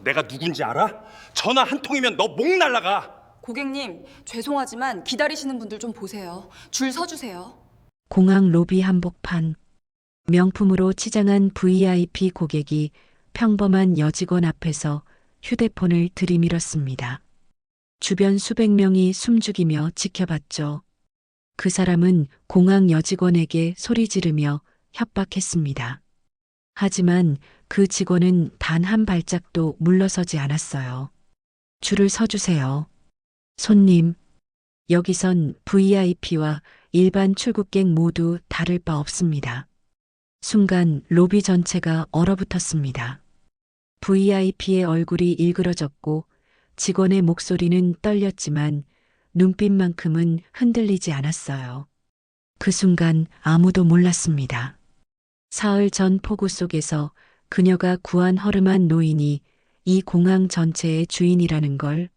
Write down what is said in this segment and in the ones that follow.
내가 누군지 알아? 전화 한 통이면 너 목 날라가. 고객님, 죄송하지만 기다리시는 분들 좀 보세요. 줄 서주세요. 공항 로비 한복판. 명품으로 치장한 VIP 고객이 평범한 여직원 앞에서 휴대폰을 들이밀었습니다. 주변 수백 명이 숨죽이며 지켜봤죠. 그 사람은 공항 여직원에게 소리 지르며 협박했습니다. 하지만 그 직원은 단 한 발짝도 물러서지 않았어요. 줄을 서주세요. 손님, 여기선 VIP와 일반 출국객 모두 다를 바 없습니다. 순간 로비 전체가 얼어붙었습니다. VIP의 얼굴이 일그러졌고 직원의 목소리는 떨렸지만 눈빛만큼은 흔들리지 않았어요. 그 순간 아무도 몰랐습니다. 사흘 전 폭우 속에서 그녀가 구한 허름한 노인이 이 공항 전체의 주인이라는 걸,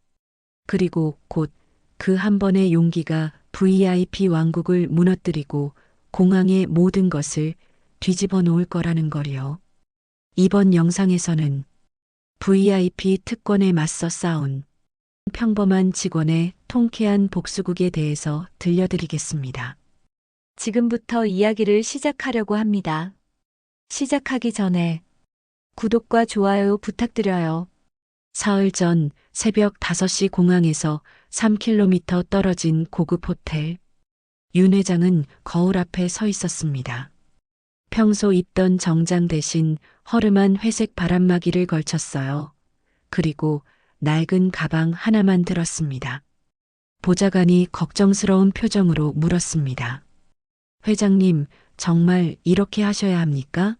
그리고 곧 그 한 번의 용기가 VIP 왕국을 무너뜨리고 공항의 모든 것을 뒤집어 놓을 거라는 걸요. 이번 영상에서는 VIP 특권에 맞서 싸운 평범한 직원의 통쾌한 복수극에 대해서 들려드리겠습니다. 지금부터 이야기를 시작하려고 합니다. 시작하기 전에 구독과 좋아요 부탁드려요. 사흘 전 새벽 5시 공항에서 3km 떨어진 고급 호텔. 윤 회장은 거울 앞에 서 있었습니다. 평소 입던 정장 대신 허름한 회색 바람막이를 걸쳤어요. 그리고 낡은 가방 하나만 들었습니다. 보좌관이 걱정스러운 표정으로 물었습니다. 회장님, 정말 이렇게 하셔야 합니까?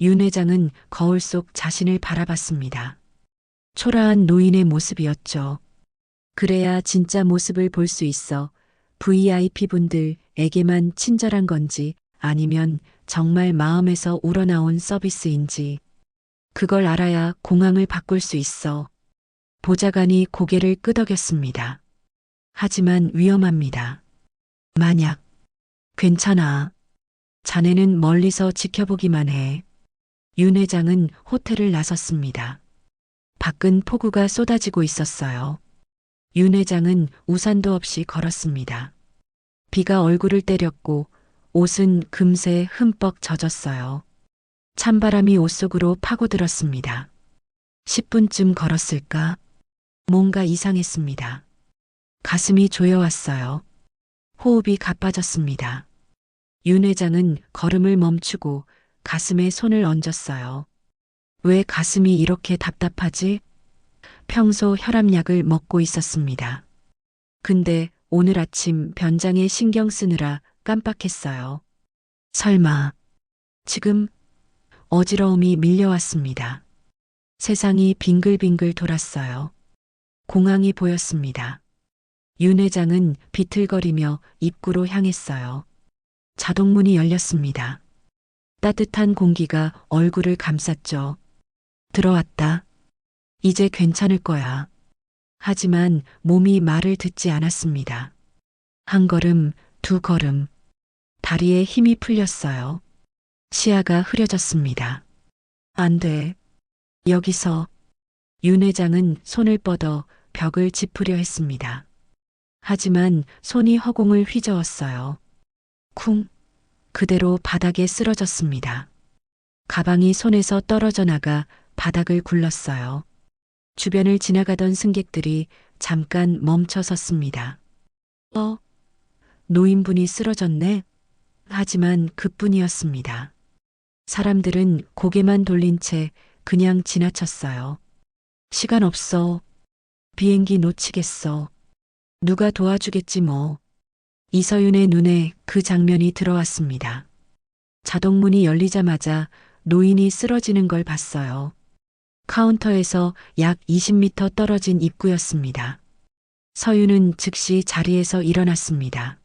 윤 회장은 거울 속 자신을 바라봤습니다. 초라한 노인의 모습이었죠. 그래야 진짜 모습을 볼 수 있어 VIP분들에게만 친절한 건지 아니면 정말 마음에서 우러나온 서비스인지 그걸 알아야 공항을 바꿀 수 있어. 보좌관이 고개를 끄덕였습니다. 하지만 위험합니다. 만약 괜찮아. 자네는 멀리서 지켜보기만 해. 윤 회장은 호텔을 나섰습니다. 밖은 폭우가 쏟아지고 있었어요. 윤 회장은 우산도 없이 걸었습니다. 비가 얼굴을 때렸고 옷은 금세 흠뻑 젖었어요. 찬바람이 옷 속으로 파고들었습니다. 10분쯤 걸었을까? 뭔가 이상했습니다. 가슴이 조여왔어요. 호흡이 가빠졌습니다. 윤 회장은 걸음을 멈추고 가슴에 손을 얹었어요. 왜 가슴이 이렇게 답답하지? 평소 혈압약을 먹고 있었습니다. 근데 오늘 아침 변장에 신경 쓰느라 깜빡했어요. 설마, 지금 어지러움이 밀려왔습니다. 세상이 빙글빙글 돌았어요. 공항이 보였습니다. 윤 회장은 비틀거리며 입구로 향했어요. 자동문이 열렸습니다. 따뜻한 공기가 얼굴을 감쌌죠. 들어왔다. 이제 괜찮을 거야. 하지만 몸이 말을 듣지 않았습니다. 한 걸음, 두 걸음. 다리에 힘이 풀렸어요. 시야가 흐려졌습니다. 안 돼. 여기서. 윤 회장은 손을 뻗어 벽을 짚으려 했습니다. 하지만 손이 허공을 휘저었어요. 쿵. 그대로 바닥에 쓰러졌습니다. 가방이 손에서 떨어져 나가 바닥을 굴렀어요. 주변을 지나가던 승객들이 잠깐 멈춰 섰습니다. 노인분이 쓰러졌네. 하지만 그뿐이었습니다. 사람들은 고개만 돌린 채 그냥 지나쳤어요. 시간 없어. 비행기 놓치겠어. 누가 도와주겠지 뭐. 이서윤의 눈에 그 장면이 들어왔습니다. 자동문이 열리자마자 노인이 쓰러지는 걸 봤어요. 카운터에서 약 20m 떨어진 입구였습니다. 서윤은 즉시 자리에서 일어났습니다.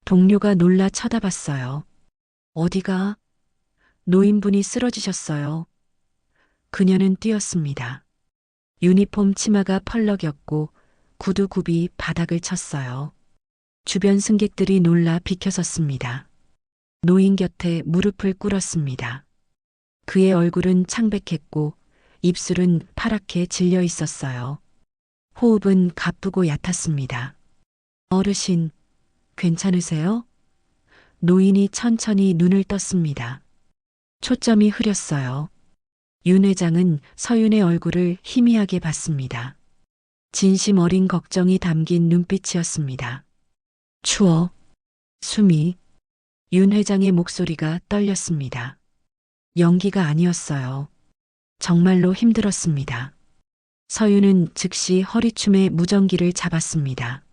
동료가 놀라 쳐다봤어요. 어디가? 노인분이 쓰러지셨어요. 그녀는 뛰었습니다. 유니폼 치마가 펄럭였고 구두 굽이 바닥을 쳤어요. 주변 승객들이 놀라 비켜섰습니다. 노인 곁에 무릎을 꿇었습니다. 그의 얼굴은 창백했고 입술은 파랗게 질려 있었어요. 호흡은 가쁘고 얕았습니다. 어르신, 괜찮으세요? 노인이 천천히 눈을 떴습니다. 초점이 흐렸어요. 윤 회장은 서윤의 얼굴을 희미하게 봤습니다. 진심 어린 걱정이 담긴 눈빛이었습니다. 추워. 숨이. 윤 회장의 목소리가 떨렸습니다. 연기가 아니었어요. 정말로 힘들었습니다. 서윤은 즉시 허리춤에 무전기를 잡았습니다.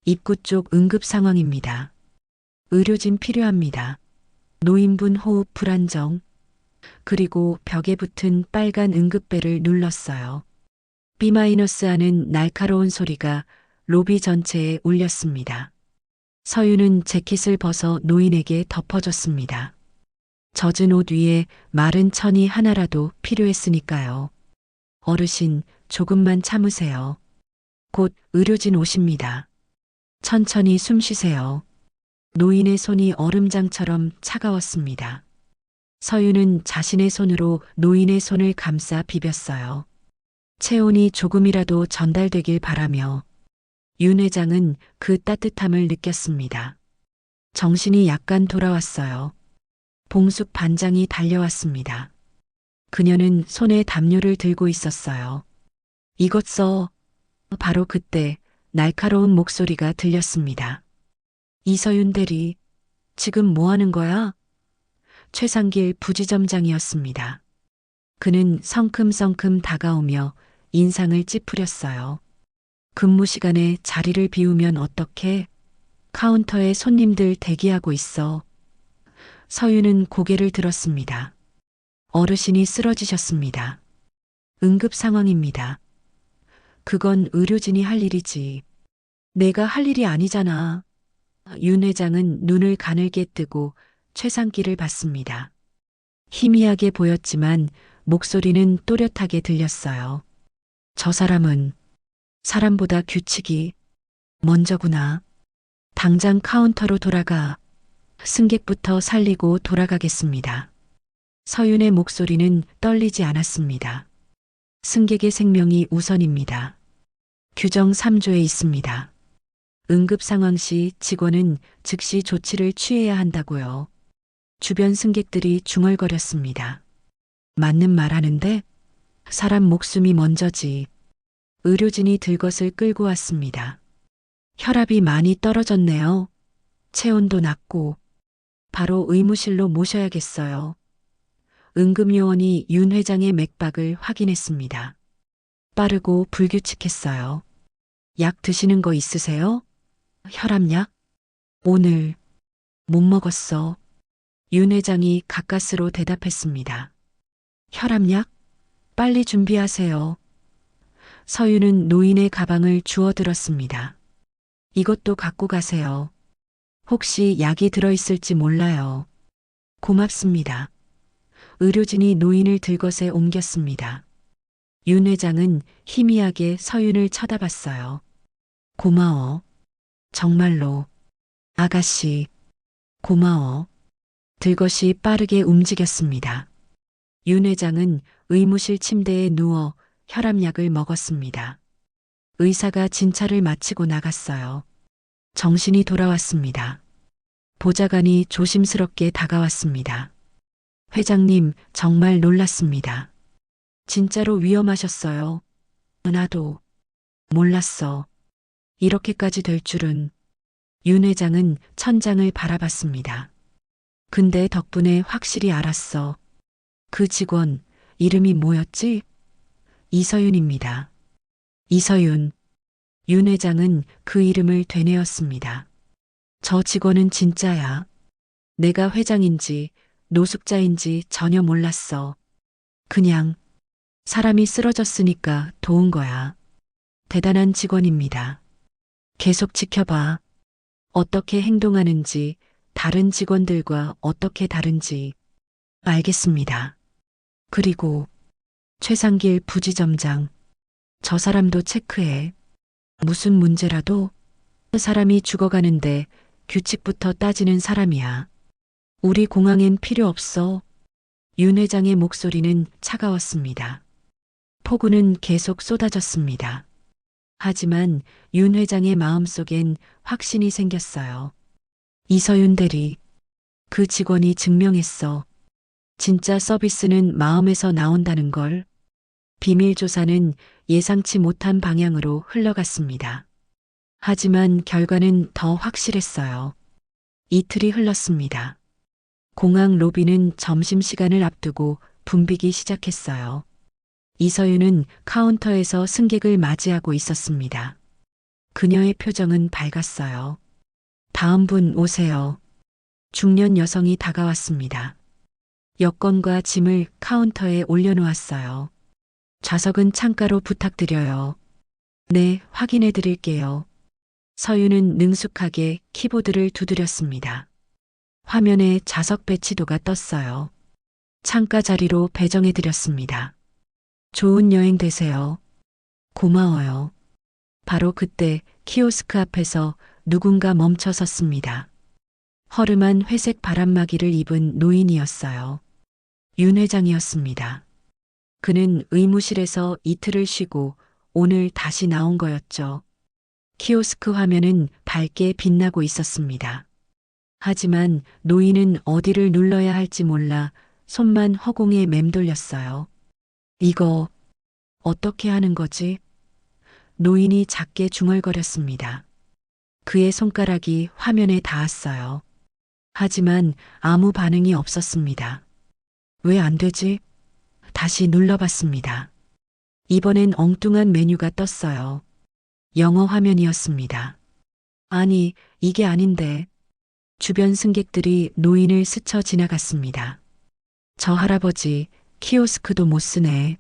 입구 쪽 응급 상황입니다. 의료진 필요합니다. 노인분 호흡 불안정. 그리고 벽에 붙은 빨간 응급벨을 눌렀어요. B-하는 날카로운 소리가 로비 전체에 울렸습니다. 서윤은 재킷을 벗어 노인에게 덮어줬습니다. 젖은 옷 위에 마른 천이 하나라도 필요했으니까요. 어르신, 조금만 참으세요. 곧 의료진 오십니다. 천천히 숨 쉬세요. 노인의 손이 얼음장처럼 차가웠습니다. 서윤은 자신의 손으로 노인의 손을 감싸 비볐어요. 체온이 조금이라도 전달되길 바라며 윤 회장은 그 따뜻함을 느꼈습니다. 정신이 약간 돌아왔어요. 봉숙 반장이 달려왔습니다. 그녀는 손에 담요를 들고 있었어요. 이것 써. 바로 그때 날카로운 목소리가 들렸습니다. 이서윤 대리, 지금 뭐 하는 거야? 최상길 부지점장이었습니다. 그는 성큼성큼 다가오며 인상을 찌푸렸어요. 근무 시간에 자리를 비우면 어떡해? 카운터에 손님들 대기하고 있어. 서윤은 고개를 들었습니다. 어르신이 쓰러지셨습니다. 응급 상황입니다. 그건 의료진이 할 일이지. 내가 할 일이 아니잖아. 윤 회장은 눈을 가늘게 뜨고 최상길을 봤습니다. 희미하게 보였지만 목소리는 또렷하게 들렸어요. 저 사람은 사람보다 규칙이 먼저구나. 당장 카운터로 돌아가. 승객부터 살리고 돌아가겠습니다. 서윤의 목소리는 떨리지 않았습니다. 승객의 생명이 우선입니다. 규정 3조에 있습니다. 응급 상황 시 직원은 즉시 조치를 취해야 한다고요. 주변 승객들이 중얼거렸습니다. 맞는 말 하는데? 사람 목숨이 먼저지. 의료진이 들것을 끌고 왔습니다. 혈압이 많이 떨어졌네요. 체온도 낮고. 바로 의무실로 모셔야겠어요. 응급요원이 윤 회장의 맥박을 확인했습니다. 빠르고 불규칙했어요. 약 드시는 거 있으세요? 혈압약? 오늘 못 먹었어. 윤 회장이 가까스로 대답했습니다. 혈압약? 빨리 준비하세요. 서윤은 노인의 가방을 주워들었습니다. 이것도 갖고 가세요. 혹시 약이 들어있을지 몰라요. 고맙습니다. 의료진이 노인을 들것에 옮겼습니다. 윤 회장은 희미하게 서윤을 쳐다봤어요. 고마워. 정말로. 아가씨. 고마워. 들것이 빠르게 움직였습니다. 윤 회장은 의무실 침대에 누워 혈압약을 먹었습니다. 의사가 진찰을 마치고 나갔어요. 정신이 돌아왔습니다. 보좌관이 조심스럽게 다가왔습니다. 회장님, 정말 놀랐습니다. 진짜로 위험하셨어요. 나도 몰랐어. 이렇게까지 될 줄은. 윤 회장은 천장을 바라봤습니다. 근데 덕분에 확실히 알았어. 그 직원, 이름이 뭐였지? 이서윤입니다. 이서윤. 윤 회장은 그 이름을 되뇌었습니다. 저 직원은 진짜야. 내가 회장인지 노숙자인지 전혀 몰랐어. 그냥 사람이 쓰러졌으니까 도운 거야. 대단한 직원입니다. 계속 지켜봐. 어떻게 행동하는지, 다른 직원들과 어떻게 다른지. 알겠습니다. 그리고 최상길 부지점장. 저 사람도 체크해. 무슨 문제라도 사람이 죽어가는데 규칙부터 따지는 사람이야. 우리 공항엔 필요 없어. 윤 회장의 목소리는 차가웠습니다. 폭우는 계속 쏟아졌습니다. 하지만 윤 회장의 마음속엔 확신이 생겼어요. 이서윤 대리, 그 직원이 증명했어. 진짜 서비스는 마음에서 나온다는 걸. 비밀 조사는 예상치 못한 방향으로 흘러갔습니다. 하지만 결과는 더 확실했어요. 이틀이 흘렀습니다. 공항 로비는 점심시간을 앞두고 붐비기 시작했어요. 이서윤은 카운터에서 승객을 맞이하고 있었습니다. 그녀의 표정은 밝았어요. 다음 분 오세요. 중년 여성이 다가왔습니다. 여권과 짐을 카운터에 올려놓았어요. 좌석은 창가로 부탁드려요. 네, 확인해 드릴게요. 서윤은 능숙하게 키보드를 두드렸습니다. 화면에 좌석 배치도가 떴어요. 창가 자리로 배정해 드렸습니다. 좋은 여행 되세요. 고마워요. 바로 그때 키오스크 앞에서 누군가 멈춰 섰습니다. 허름한 회색 바람막이를 입은 노인이었어요. 윤 회장이었습니다. 그는 의무실에서 이틀을 쉬고 오늘 다시 나온 거였죠. 키오스크 화면은 밝게 빛나고 있었습니다. 하지만 노인은 어디를 눌러야 할지 몰라 손만 허공에 맴돌렸어요. 이거 어떻게 하는 거지? 노인이 작게 중얼거렸습니다. 그의 손가락이 화면에 닿았어요. 하지만 아무 반응이 없었습니다. 왜 안 되지? 다시 눌러봤습니다. 이번엔 엉뚱한 메뉴가 떴어요. 영어 화면이었습니다. 아니, 이게 아닌데. 주변 승객들이 노인을 스쳐 지나갔습니다. 저 할아버지, 키오스크도 못 쓰네.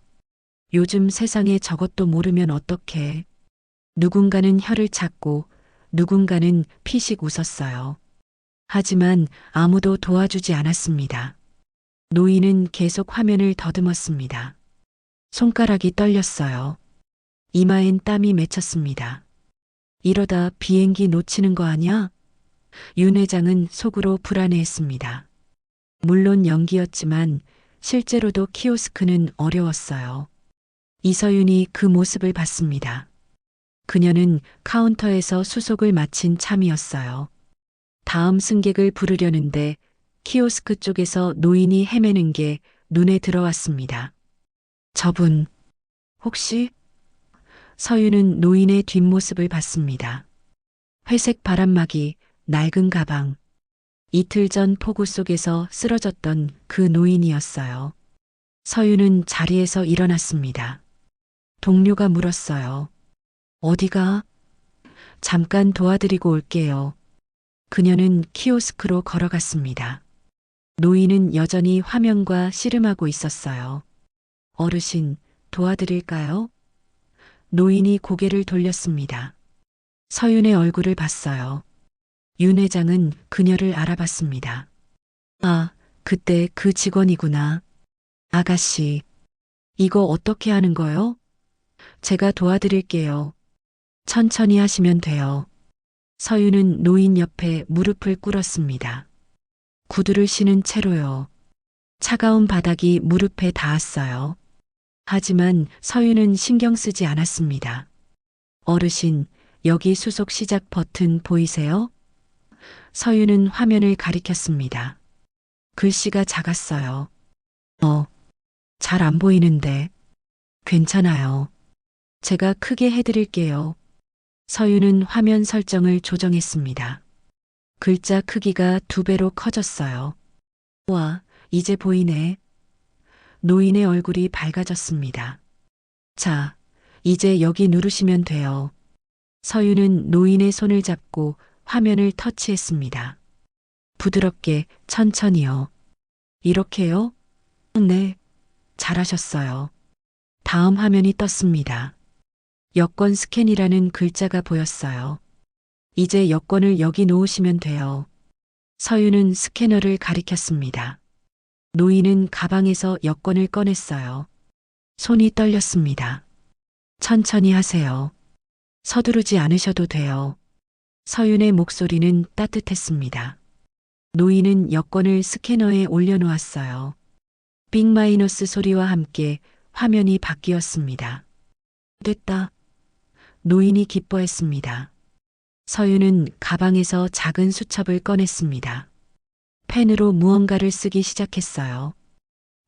요즘 세상에 저것도 모르면 어떡해. 누군가는 혀를 찾고 누군가는 피식 웃었어요. 하지만 아무도 도와주지 않았습니다. 노인은 계속 화면을 더듬었습니다. 손가락이 떨렸어요. 이마엔 땀이 맺혔습니다. 이러다 비행기 놓치는 거 아냐? 윤 회장은 속으로 불안해했습니다. 물론 연기였지만 실제로도 키오스크는 어려웠어요. 이서윤이 그 모습을 봤습니다. 그녀는 카운터에서 수속을 마친 참이었어요. 다음 승객을 부르려는데 키오스크 쪽에서 노인이 헤매는 게 눈에 들어왔습니다. 저분, 혹시? 서윤은 노인의 뒷모습을 봤습니다. 회색 바람막이, 낡은 가방. 이틀 전 폭우 속에서 쓰러졌던 그 노인이었어요. 서윤은 자리에서 일어났습니다. 동료가 물었어요. 어디가? 잠깐 도와드리고 올게요. 그녀는 키오스크로 걸어갔습니다. 노인은 여전히 화면과 씨름하고 있었어요. 어르신, 도와드릴까요? 노인이 고개를 돌렸습니다. 서윤의 얼굴을 봤어요. 윤 회장은 그녀를 알아봤습니다. 아, 그때 그 직원이구나. 아가씨, 이거 어떻게 하는 거요? 제가 도와드릴게요. 천천히 하시면 돼요. 서윤은 노인 옆에 무릎을 꿇었습니다. 구두를 신은 채로요. 차가운 바닥이 무릎에 닿았어요. 하지만 서윤은 신경 쓰지 않았습니다. 어르신, 여기 수속 시작 버튼 보이세요? 서윤은 화면을 가리켰습니다. 글씨가 작았어요. 잘 안 보이는데. 괜찮아요. 제가 크게 해드릴게요. 서윤은 화면 설정을 조정했습니다. 글자 크기가 2배로 커졌어요. 와, 이제 보이네. 노인의 얼굴이 밝아졌습니다. 자, 이제 여기 누르시면 돼요. 서윤은 노인의 손을 잡고 화면을 터치했습니다. 부드럽게, 천천히요. 이렇게요? 네, 잘하셨어요. 다음 화면이 떴습니다. 여권 스캔이라는 글자가 보였어요. 이제 여권을 여기 놓으시면 돼요. 서윤은 스캐너를 가리켰습니다. 노인은 가방에서 여권을 꺼냈어요. 손이 떨렸습니다. 천천히 하세요. 서두르지 않으셔도 돼요. 서윤의 목소리는 따뜻했습니다. 노인은 여권을 스캐너에 올려놓았어요. 빅 마이너스 소리와 함께 화면이 바뀌었습니다. 됐다. 노인이 기뻐했습니다. 서윤은 가방에서 작은 수첩을 꺼냈습니다. 펜으로 무언가를 쓰기 시작했어요.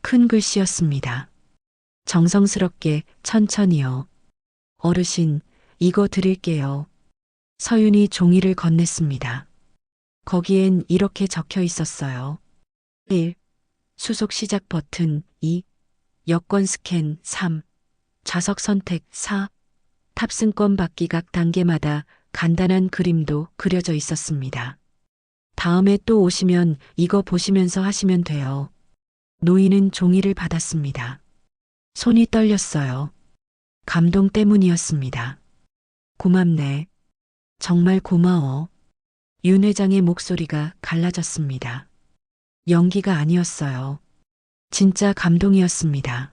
큰 글씨였습니다. 정성스럽게 천천히요. 어르신, 이거 드릴게요. 서윤이 종이를 건넸습니다. 거기엔 이렇게 적혀 있었어요. 1. 수속 시작 버튼 2. 여권 스캔 3. 좌석 선택 4. 탑승권 받기 각 단계마다 간단한 그림도 그려져 있었습니다. 다음에 또 오시면 이거 보시면서 하시면 돼요. 노인은 종이를 받았습니다. 손이 떨렸어요. 감동 때문이었습니다. 고맙네. 정말 고마워. 윤 회장의 목소리가 갈라졌습니다. 연기가 아니었어요. 진짜 감동이었습니다.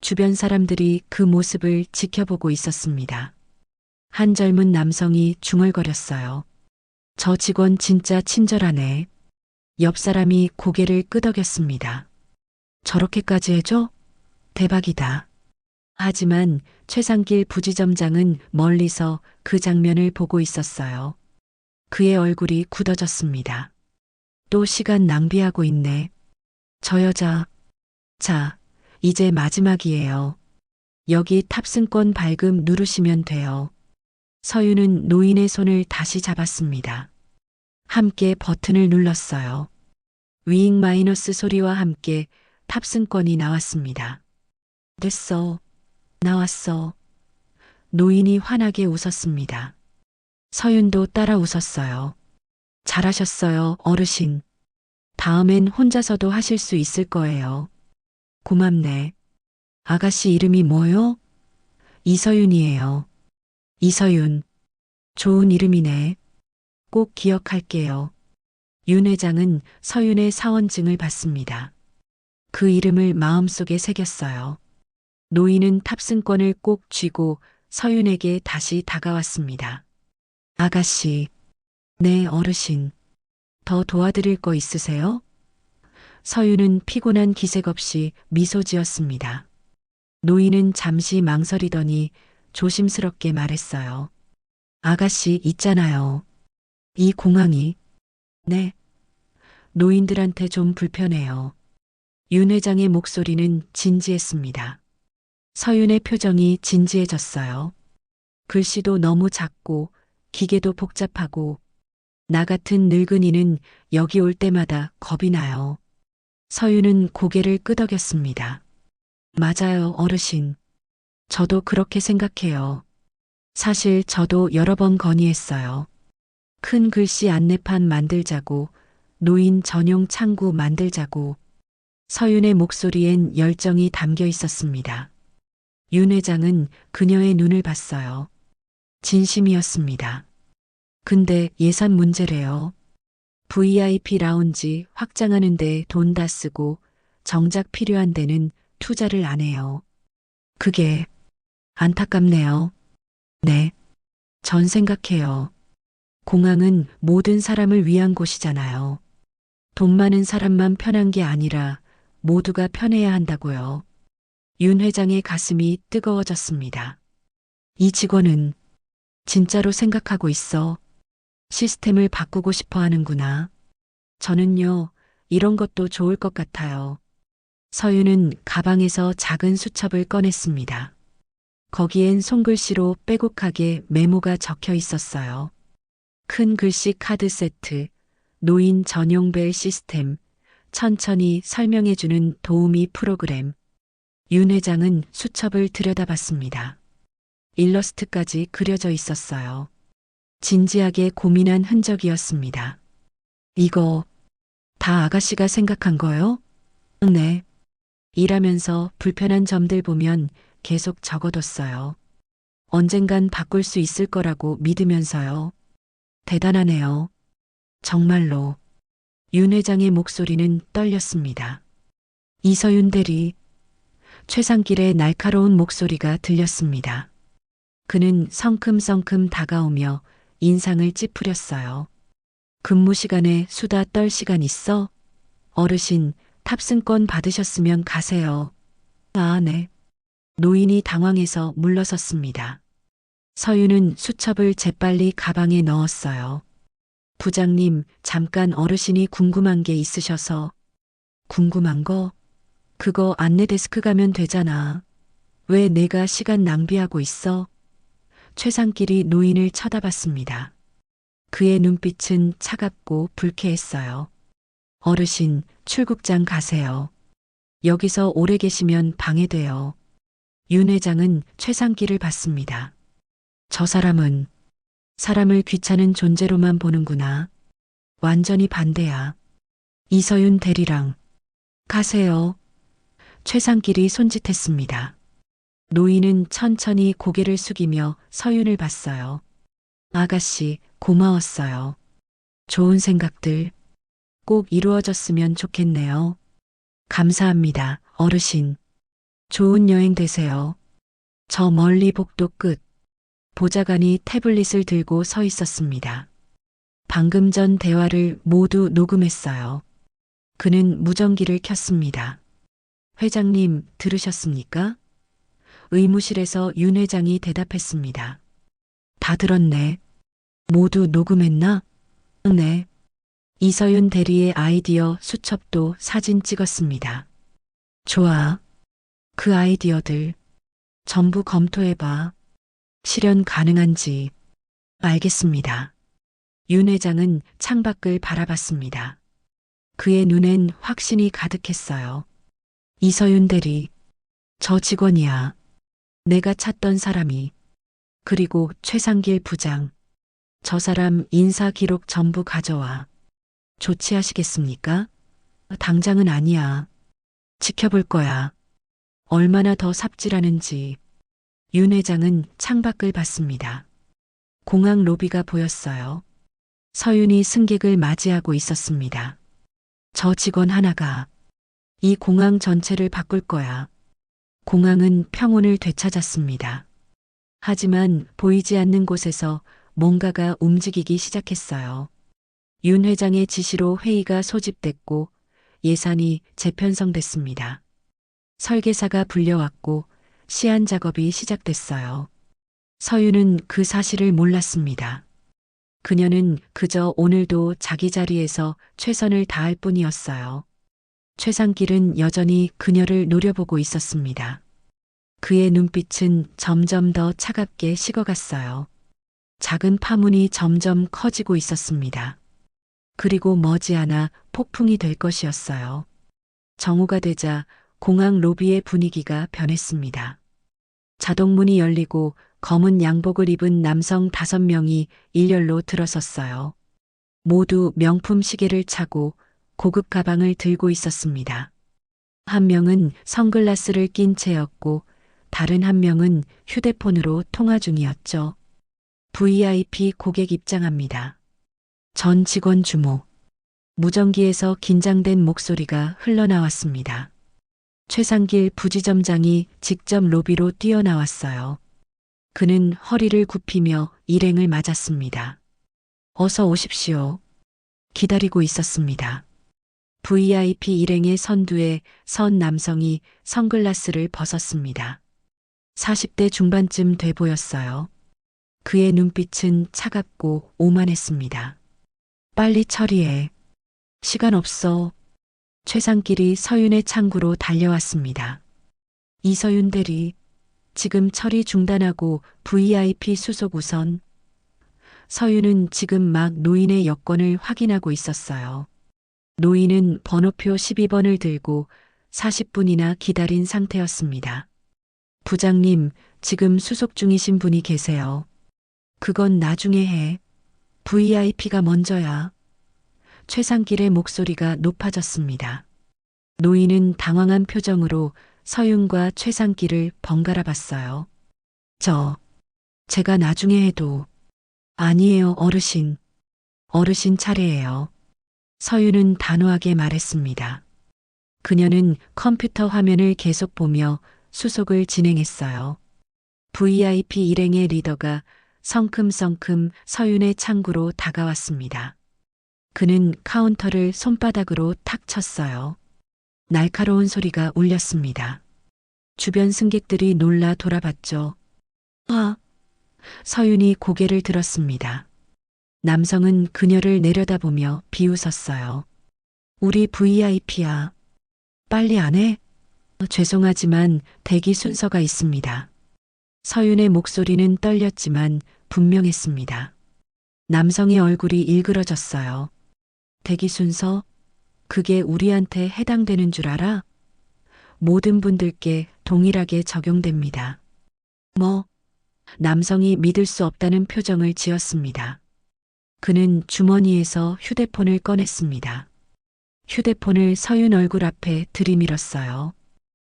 주변 사람들이 그 모습을 지켜보고 있었습니다. 한 젊은 남성이 중얼거렸어요. 저 직원 진짜 친절하네. 옆 사람이 고개를 끄덕였습니다. 저렇게까지 해줘? 대박이다. 하지만 최상길 부지점장은 멀리서 그 장면을 보고 있었어요. 그의 얼굴이 굳어졌습니다. 또 시간 낭비하고 있네. 저 여자. 자, 이제 마지막이에요. 여기 탑승권 발급 누르시면 돼요. 서윤은 노인의 손을 다시 잡았습니다. 함께 버튼을 눌렀어요. 위잉 마이너스 소리와 함께 탑승권이 나왔습니다. 됐어. 나왔어. 노인이 환하게 웃었습니다. 서윤도 따라 웃었어요. 잘하셨어요, 어르신. 다음엔 혼자서도 하실 수 있을 거예요. 고맙네. 아가씨 이름이 뭐요? 이서윤이에요. 이서윤. 좋은 이름이네. 꼭 기억할게요. 윤 회장은 서윤의 사원증을 받습니다. 그 이름을 마음속에 새겼어요. 노인은 탑승권을 꼭 쥐고 서윤에게 다시 다가왔습니다. 아가씨. 네, 어르신. 더 도와드릴 거 있으세요? 서윤은 피곤한 기색 없이 미소 지었습니다. 노인은 잠시 망설이더니 조심스럽게 말했어요. 아가씨 있잖아요. 이 공항이. 네. 노인들한테 좀 불편해요. 윤 회장의 목소리는 진지했습니다. 서윤의 표정이 진지해졌어요. 글씨도 너무 작고 기계도 복잡하고 나 같은 늙은이는 여기 올 때마다 겁이 나요. 서윤은 고개를 끄덕였습니다. 맞아요, 어르신. 저도 그렇게 생각해요. 사실 저도 여러 번 건의했어요. 큰 글씨 안내판 만들자고, 노인 전용 창구 만들자고. 서윤의 목소리엔 열정이 담겨 있었습니다. 윤 회장은 그녀의 눈을 봤어요. 진심이었습니다. 근데 예산 문제래요. VIP 라운지 확장하는데 돈 다 쓰고 정작 필요한 데는 투자를 안 해요. 그게 안타깝네요. 네. 전 생각해요. 공항은 모든 사람을 위한 곳이잖아요. 돈 많은 사람만 편한 게 아니라 모두가 편해야 한다고요. 윤 회장의 가슴이 뜨거워졌습니다. 이 직원은 진짜로 생각하고 있어. 시스템을 바꾸고 싶어 하는구나. 저는요, 이런 것도 좋을 것 같아요. 서윤은 가방에서 작은 수첩을 꺼냈습니다. 거기엔 손글씨로 빼곡하게 메모가 적혀 있었어요. 큰 글씨 카드 세트, 노인 전용 벨 시스템, 천천히 설명해주는 도우미 프로그램. 윤 회장은 수첩을 들여다봤습니다. 일러스트까지 그려져 있었어요. 진지하게 고민한 흔적이었습니다. 이거 다 아가씨가 생각한 거요? 네. 일하면서 불편한 점들 보면 계속 적어뒀어요. 언젠간 바꿀 수 있을 거라고 믿으면서요. 대단하네요. 정말로. 윤 회장의 목소리는 떨렸습니다. 이서윤 대리. 최상길의 날카로운 목소리가 들렸습니다. 그는 성큼성큼 다가오며 인상을 찌푸렸어요. 근무 시간에 수다 떨 시간 있어? 어르신, 탑승권 받으셨으면 가세요. 아, 네. 노인이 당황해서 물러섰습니다. 서윤은 수첩을 재빨리 가방에 넣었어요. 부장님, 잠깐 어르신이 궁금한 게 있으셔서. 궁금한 거? 그거 안내 데스크 가면 되잖아. 왜 내가 시간 낭비하고 있어? 최상길이 노인을 쳐다봤습니다. 그의 눈빛은 차갑고 불쾌했어요. 어르신, 출국장 가세요. 여기서 오래 계시면 방해돼요. 윤 회장은 최상길을 봤습니다. 저 사람은 사람을 귀찮은 존재로만 보는구나. 완전히 반대야. 이서윤 대리랑 가세요. 최상길이 손짓했습니다. 노인은 천천히 고개를 숙이며 서윤을 봤어요. 아가씨, 고마웠어요. 좋은 생각들 꼭 이루어졌으면 좋겠네요. 감사합니다, 어르신. 좋은 여행 되세요. 저 멀리 복도 끝. 보좌관이 태블릿을 들고 서 있었습니다. 방금 전 대화를 모두 녹음했어요. 그는 무전기를 켰습니다. 회장님, 들으셨습니까? 의무실에서 윤 회장이 대답했습니다. 다 들었네. 모두 녹음했나? 네. 이서윤 대리의 아이디어 수첩도 사진 찍었습니다. 좋아. 그 아이디어들 전부 검토해봐. 실현 가능한지. 알겠습니다. 윤 회장은 창밖을 바라봤습니다. 그의 눈엔 확신이 가득했어요. 이서윤 대리, 저 직원이야. 내가 찾던 사람이. 그리고 최상길 부장. 저 사람 인사 기록 전부 가져와. 조치하시겠습니까? 당장은 아니야. 지켜볼 거야. 얼마나 더 삽질하는지. 윤 회장은 창밖을 봤습니다. 공항 로비가 보였어요. 서윤이 승객을 맞이하고 있었습니다. 저 직원 하나가 이 공항 전체를 바꿀 거야. 공항은 평온을 되찾았습니다. 하지만 보이지 않는 곳에서 뭔가가 움직이기 시작했어요. 윤 회장의 지시로 회의가 소집됐고 예산이 재편성됐습니다. 설계사가 불려왔고 시안 작업이 시작됐어요. 서윤은 그 사실을 몰랐습니다. 그녀는 그저 오늘도 자기 자리에서 최선을 다할 뿐이었어요. 최상길은 여전히 그녀를 노려보고 있었습니다. 그의 눈빛은 점점 더 차갑게 식어갔어요. 작은 파문이 점점 커지고 있었습니다. 그리고 머지않아 폭풍이 될 것이었어요. 정오가 되자 공항 로비의 분위기가 변했습니다. 자동문이 열리고 검은 양복을 입은 남성 5명이 일렬로 들어섰어요. 모두 명품 시계를 차고 고급 가방을 들고 있었습니다. 한 명은 선글라스를 낀 채였고 다른 한 명은 휴대폰으로 통화 중이었죠. VIP 고객 입장합니다. 전 직원 주목. 무전기에서 긴장된 목소리가 흘러나왔습니다. 최상길 부지점장이 직접 로비로 뛰어나왔어요. 그는 허리를 굽히며 일행을 맞았습니다. 어서 오십시오. 기다리고 있었습니다. VIP 일행의 선두에 선 남성이 선글라스를 벗었습니다. 40대 중반쯤 돼 보였어요. 그의 눈빛은 차갑고 오만했습니다. 빨리 처리해. 시간 없어. 최상길이 서윤의 창구로 달려왔습니다. 이서윤 대리, 지금 처리 중단하고 VIP 수속 우선. 서윤은 지금 막 노인의 여권을 확인하고 있었어요. 노인은 번호표 12번을 들고 40분이나 기다린 상태였습니다. 부장님, 지금 수속 중이신 분이 계세요. 그건 나중에 해. VIP가 먼저야. 최상길의 목소리가 높아졌습니다. 노인은 당황한 표정으로 서윤과 최상길을 번갈아 봤어요. 제가 나중에 해도. 아니에요, 어르신. 어르신 차례예요. 서윤은 단호하게 말했습니다. 그녀는 컴퓨터 화면을 계속 보며 수속을 진행했어요. VIP 일행의 리더가 성큼성큼 서윤의 창구로 다가왔습니다. 그는 카운터를 손바닥으로 탁 쳤어요. 날카로운 소리가 울렸습니다. 주변 승객들이 놀라 돌아봤죠. 아, 서윤이 고개를 들었습니다. 남성은 그녀를 내려다보며 비웃었어요. 우리 VIP야. 빨리 안 해? 죄송하지만 대기 순서가 있습니다. 서윤의 목소리는 떨렸지만 분명했습니다. 남성의 얼굴이 일그러졌어요. 대기 순서? 그게 우리한테 해당되는 줄 알아? 모든 분들께 동일하게 적용됩니다. 뭐? 남성이 믿을 수 없다는 표정을 지었습니다. 그는 주머니에서 휴대폰을 꺼냈습니다. 휴대폰을 서윤 얼굴 앞에 들이밀었어요.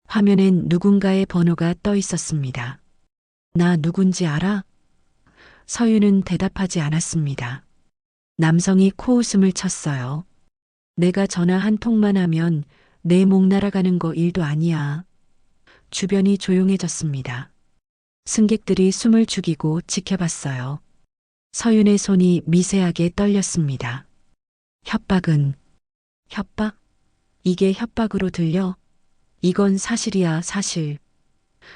화면엔 누군가의 번호가 떠 있었습니다. 나 누군지 알아? 서윤은 대답하지 않았습니다. 남성이 코웃음을 쳤어요. 내가 전화 한 통만 하면 내 목 날아가는 거 일도 아니야. 주변이 조용해졌습니다. 승객들이 숨을 죽이고 지켜봤어요. 서윤의 손이 미세하게 떨렸습니다. 협박은 협박? 이게 협박으로 들려? 이건 사실이야, 사실.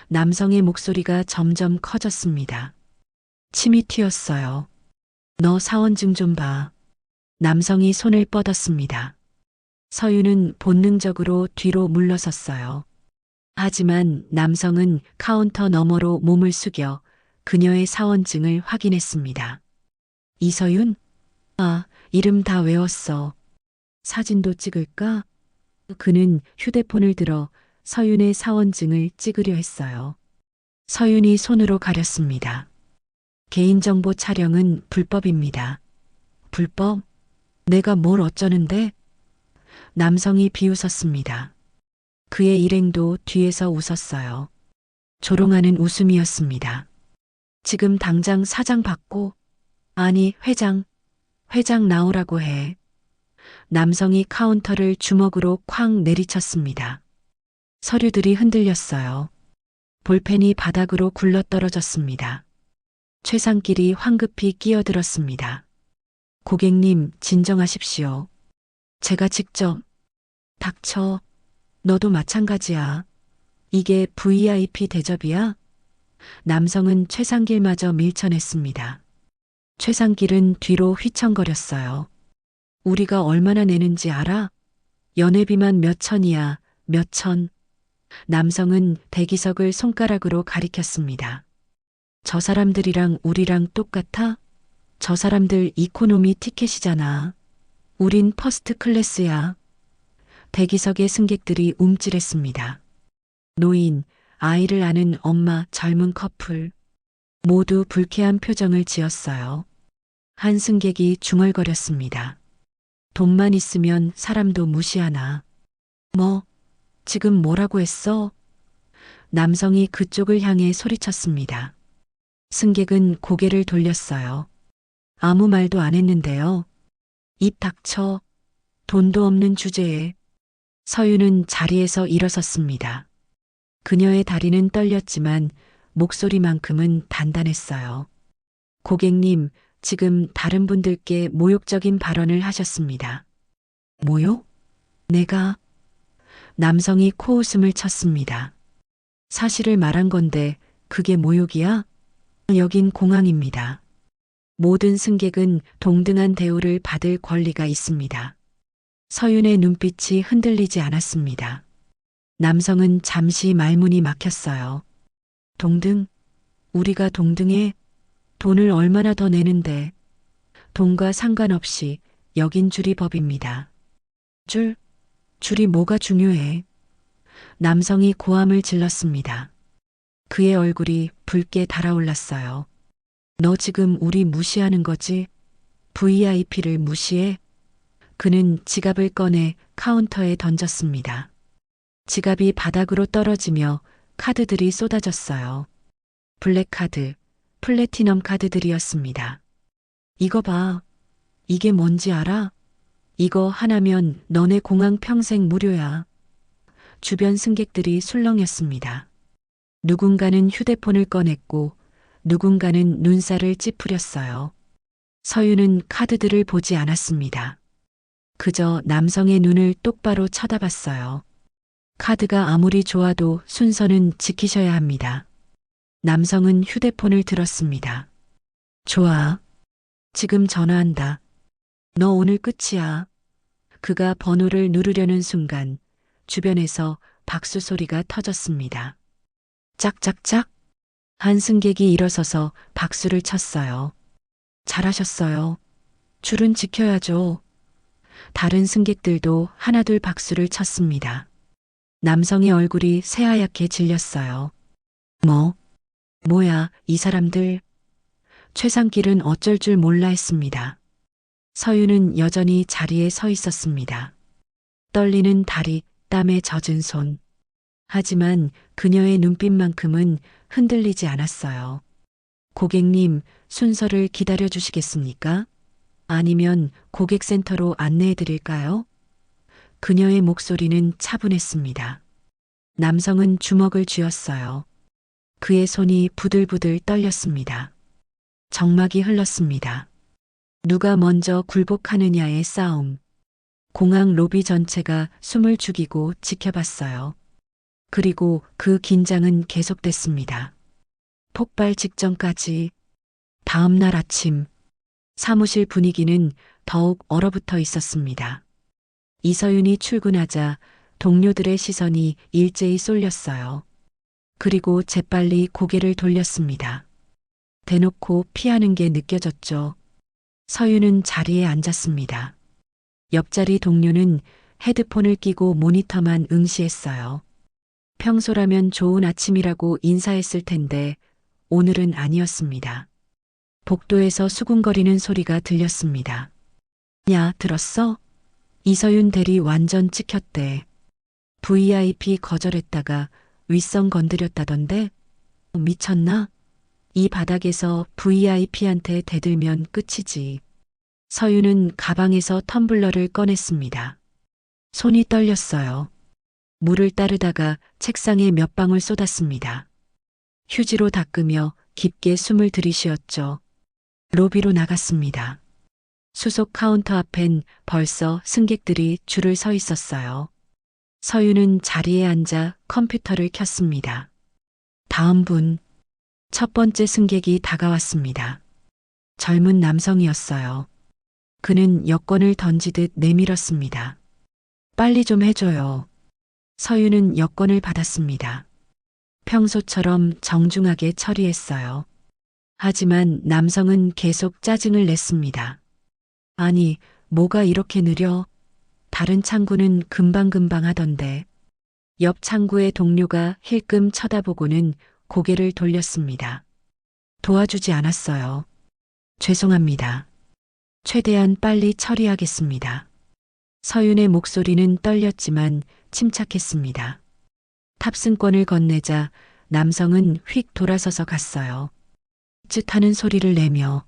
남성의 목소리가 점점 커졌습니다. 침이 튀었어요. 너 사원증 좀 봐. 남성이 손을 뻗었습니다. 서윤은 본능적으로 뒤로 물러섰어요. 하지만 남성은 카운터 너머로 몸을 숙여 그녀의 사원증을 확인했습니다. 이서윤? 아, 이름 다 외웠어. 사진도 찍을까? 그는 휴대폰을 들어 서윤의 사원증을 찍으려 했어요. 서윤이 손으로 가렸습니다. 개인정보 촬영은 불법입니다. 불법? 내가 뭘 어쩌는데? 남성이 비웃었습니다. 그의 일행도 뒤에서 웃었어요. 조롱하는 웃음이었습니다. 지금 당장 사장 받고, 아니, 회장 나오라고 해. 남성이 카운터를 주먹으로 쾅 내리쳤습니다. 서류들이 흔들렸어요. 볼펜이 바닥으로 굴러떨어졌습니다. 최상길이 황급히 끼어들었습니다. 고객님, 진정하십시오. 제가 직접. 닥쳐. 너도 마찬가지야. 이게 VIP 대접이야? 남성은 최상길마저 밀쳐냈습니다. 최상길은 뒤로 휘청거렸어요. 우리가 얼마나 내는지 알아? 연회비만 몇 천이야, 몇 천. 남성은 대기석을 손가락으로 가리켰습니다. 저 사람들이랑 우리랑 똑같아? 저 사람들 이코노미 티켓이잖아. 우린 퍼스트 클래스야. 대기석의 승객들이 움찔했습니다. 노인, 아이를 아는 엄마, 젊은 커플. 모두 불쾌한 표정을 지었어요. 한 승객이 중얼거렸습니다. 돈만 있으면 사람도 무시하나. 뭐, 지금 뭐라고 했어? 남성이 그쪽을 향해 소리쳤습니다. 승객은 고개를 돌렸어요. 아무 말도 안 했는데요. 입 닥쳐. 돈도 없는 주제에. 서윤은 자리에서 일어섰습니다. 그녀의 다리는 떨렸지만 목소리만큼은 단단했어요. 고객님, 지금 다른 분들께 모욕적인 발언을 하셨습니다. 모욕? 내가? 남성이 코웃음을 쳤습니다. 사실을 말한 건데 그게 모욕이야? 여긴 공항입니다. 모든 승객은 동등한 대우를 받을 권리가 있습니다. 서윤의 눈빛이 흔들리지 않았습니다. 남성은 잠시 말문이 막혔어요. 동등? 우리가 동등해? 돈을 얼마나 더 내는데? 돈과 상관없이 여긴 줄이 법입니다. 줄이 뭐가 중요해? 남성이 고함을 질렀습니다. 그의 얼굴이 붉게 달아올랐어요. 너 지금 우리 무시하는 거지? VIP를 무시해? 그는 지갑을 꺼내 카운터에 던졌습니다. 지갑이 바닥으로 떨어지며 카드들이 쏟아졌어요. 블랙카드, 플래티넘 카드들이었습니다. 이거 봐. 이게 뭔지 알아? 이거 하나면 너네 공항 평생 무료야. 주변 승객들이 술렁였습니다. 누군가는 휴대폰을 꺼냈고 누군가는 눈살을 찌푸렸어요. 서윤은 카드들을 보지 않았습니다. 그저 남성의 눈을 똑바로 쳐다봤어요. 카드가 아무리 좋아도 순서는 지키셔야 합니다. 남성은 휴대폰을 들었습니다. 좋아. 지금 전화한다. 너 오늘 끝이야. 그가 번호를 누르려는 순간 주변에서 박수 소리가 터졌습니다. 짝짝짝. 한 승객이 일어서서 박수를 쳤어요. 잘하셨어요. 줄은 지켜야죠. 다른 승객들도 하나둘 박수를 쳤습니다. 남성의 얼굴이 새하얗게 질렸어요. 뭐야, 이 사람들. 최상길은 어쩔 줄 몰라 했습니다. 서윤은 여전히 자리에 서 있었습니다. 떨리는 다리, 땀에 젖은 손. 하지만 그녀의 눈빛만큼은 흔들리지 않았어요. 고객님, 순서를 기다려 주시겠습니까? 아니면 고객센터로 안내해 드릴까요? 그녀의 목소리는 차분했습니다. 남성은 주먹을 쥐었어요. 그의 손이 부들부들 떨렸습니다. 정막이 흘렀습니다. 누가 먼저 굴복하느냐의 싸움. 공항 로비 전체가 숨을 죽이고 지켜봤어요. 그리고 그 긴장은 계속됐습니다. 폭발 직전까지. 다음 날 아침, 사무실 분위기는 더욱 얼어붙어 있었습니다. 이서윤이 출근하자 동료들의 시선이 일제히 쏠렸어요. 그리고 재빨리 고개를 돌렸습니다. 대놓고 피하는 게 느껴졌죠. 서윤은 자리에 앉았습니다. 옆자리 동료는 헤드폰을 끼고 모니터만 응시했어요. 평소라면 좋은 아침이라고 인사했을 텐데 오늘은 아니었습니다. 복도에서 수군거리는 소리가 들렸습니다. 야, 들었어? 이서윤 대리 완전 찍혔대. VIP 거절했다가 윗선 건드렸다던데? 미쳤나? 이 바닥에서 VIP한테 대들면 끝이지. 서윤은 가방에서 텀블러를 꺼냈습니다. 손이 떨렸어요. 물을 따르다가 책상에 몇 방울 쏟았습니다. 휴지로 닦으며 깊게 숨을 들이쉬었죠. 로비로 나갔습니다. 수속 카운터 앞엔 벌써 승객들이 줄을 서 있었어요. 서윤은 자리에 앉아 컴퓨터를 켰습니다. 다음 분. 첫 번째 승객이 다가왔습니다. 젊은 남성이었어요. 그는 여권을 던지듯 내밀었습니다. 빨리 좀 해줘요. 서윤은 여권을 받았습니다. 평소처럼 정중하게 처리했어요. 하지만 남성은 계속 짜증을 냈습니다. 아니, 뭐가 이렇게 느려? 다른 창구는 금방금방 하던데. 옆 창구의 동료가 힐끔 쳐다보고는 고개를 돌렸습니다. 도와주지 않았어요. 죄송합니다. 최대한 빨리 처리하겠습니다. 서윤의 목소리는 떨렸지만 침착했습니다. 탑승권을 건네자 남성은 휙 돌아서서 갔어요. 쯧하는 소리를 내며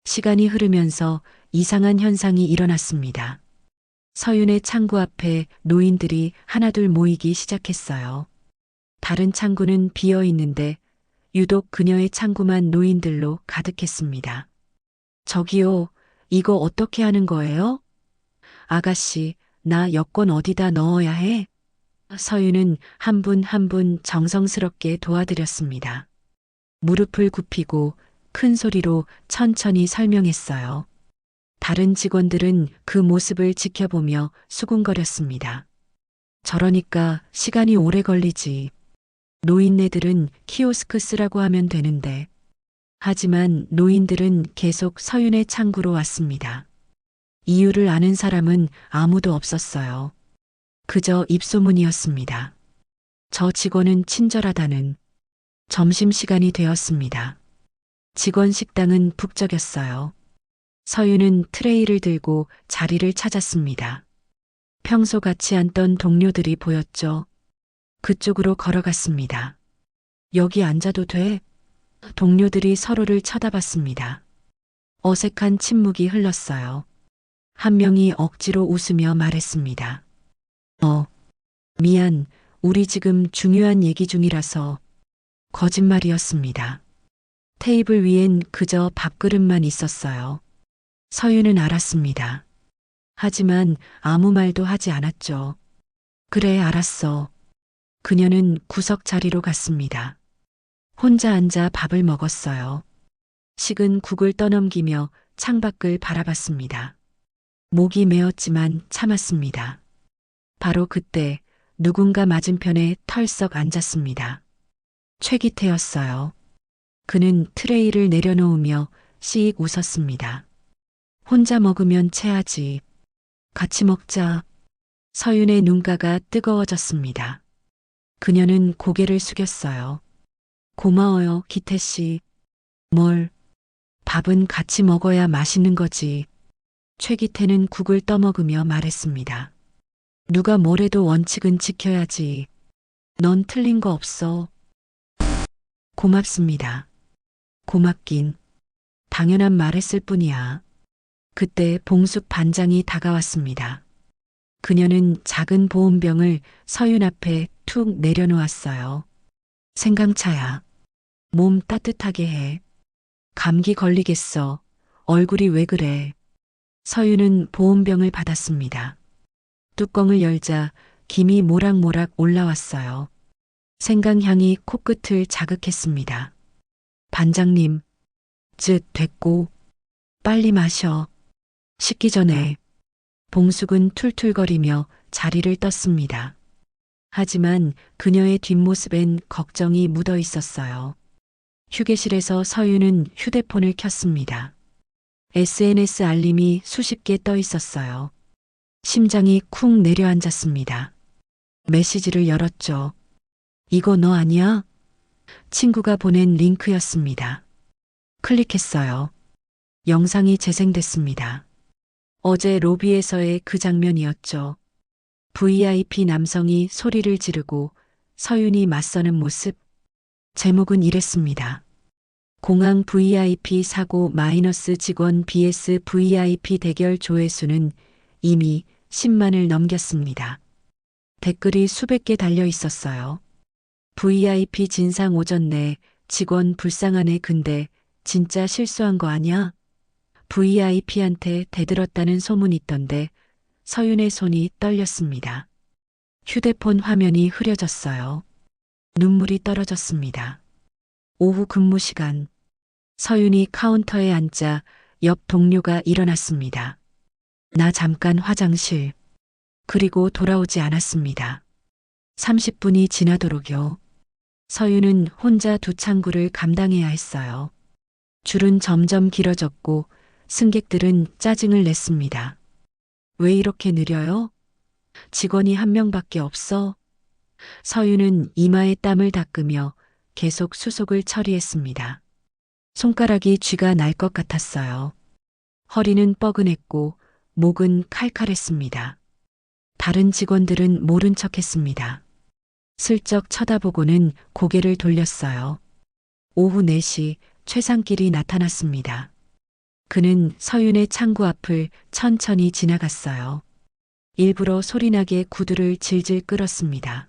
시간이 흐르면서 이상한 현상이 일어났습니다. 서윤의 창구 앞에 노인들이 하나둘 모이기 시작했어요. 다른 창구는 비어 있는데 유독 그녀의 창구만 노인들로 가득했습니다. 저기요, 이거 어떻게 하는 거예요? 아가씨, 나 여권 어디다 넣어야 해? 서윤은 한 분 한 분 정성스럽게 도와드렸습니다. 무릎을 굽히고 큰 소리로 천천히 설명했어요. 다른 직원들은 그 모습을 지켜보며 수군거렸습니다. 저러니까 시간이 오래 걸리지. 노인네들은 키오스크 쓰라고 하면 되는데. 하지만 노인들은 계속 서윤의 창구로 왔습니다. 이유를 아는 사람은 아무도 없었어요. 그저 입소문이었습니다. 저 직원은 친절하다는. 점심시간이 되었습니다. 직원 식당은 북적였어요. 서윤은 트레이를 들고 자리를 찾았습니다. 평소 같이 앉던 동료들이 보였죠. 그쪽으로 걸어갔습니다. 여기 앉아도 돼? 동료들이 서로를 쳐다봤습니다. 어색한 침묵이 흘렀어요. 한 명이 억지로 웃으며 말했습니다. 미안, 우리 지금 중요한 얘기 중이라서. 거짓말이었습니다. 테이블 위엔 그저 밥그릇만 있었어요. 서윤은 알았습니다. 하지만 아무 말도 하지 않았죠. 그래, 알았어. 그녀는 구석 자리로 갔습니다. 혼자 앉아 밥을 먹었어요. 식은 국을 떠넘기며 창밖을 바라봤습니다. 목이 메었지만 참았습니다. 바로 그때 누군가 맞은편에 털썩 앉았습니다. 최기태였어요. 그는 트레이를 내려놓으며 씩 웃었습니다. 혼자 먹으면 체하지. 같이 먹자. 서윤의 눈가가 뜨거워졌습니다. 그녀는 고개를 숙였어요. 고마워요, 기태 씨. 뭘? 밥은 같이 먹어야 맛있는 거지. 최기태는 국을 떠먹으며 말했습니다. 누가 뭐래도 원칙은 지켜야지. 넌 틀린 거 없어. 고맙습니다. 고맙긴. 당연한 말했을 뿐이야. 그때 봉숙 반장이 다가왔습니다. 그녀는 작은 보온병을 서윤 앞에 툭 내려놓았어요. 생강차야. 몸 따뜻하게 해. 감기 걸리겠어. 얼굴이 왜 그래? 서윤은 보온병을 받았습니다. 뚜껑을 열자 김이 모락모락 올라왔어요. 생강향이 코끝을 자극했습니다. 반장님, 됐고. 빨리 마셔. 식기 전에. 봉숙은 툴툴거리며 자리를 떴습니다. 하지만 그녀의 뒷모습엔 걱정이 묻어 있었어요. 휴게실에서 서윤은 휴대폰을 켰습니다. SNS 알림이 수십 개 떠 있었어요. 심장이 쿵 내려앉았습니다. 메시지를 열었죠. 이거 너 아니야? 친구가 보낸 링크였습니다. 클릭했어요. 영상이 재생됐습니다. 어제 로비에서의 그 장면이었죠. VIP 남성이 소리를 지르고 서윤이 맞서는 모습. 제목은 이랬습니다. 공항 VIP 사고 마이너스 직원 vs VIP 대결 조회수는 이미 10만을 넘겼습니다. 댓글이 수백 개 달려 있었어요. VIP 진상 오전 내 직원 불쌍하네. 근데 진짜 실수한 거 아냐? VIP한테 대들었다는 소문이 있던데. 서윤의 손이 떨렸습니다. 휴대폰 화면이 흐려졌어요. 눈물이 떨어졌습니다. 오후 근무 시간. 서윤이 카운터에 앉자 옆 동료가 일어났습니다. 나 잠깐 화장실. 그리고 돌아오지 않았습니다. 30분이 지나도록요. 서윤은 혼자 두 창구를 감당해야 했어요. 줄은 점점 길어졌고 승객들은 짜증을 냈습니다. 왜 이렇게 느려요? 직원이 한 명밖에 없어? 서윤은 이마에 땀을 닦으며 계속 수속을 처리했습니다. 손가락이 쥐가 날 것 같았어요. 허리는 뻐근했고 목은 칼칼했습니다. 다른 직원들은 모른 척했습니다. 슬쩍 쳐다보고는 고개를 돌렸어요. 오후 4시 최상길이 나타났습니다. 그는 서윤의 창구 앞을 천천히 지나갔어요. 일부러 소리나게 구두를 질질 끌었습니다.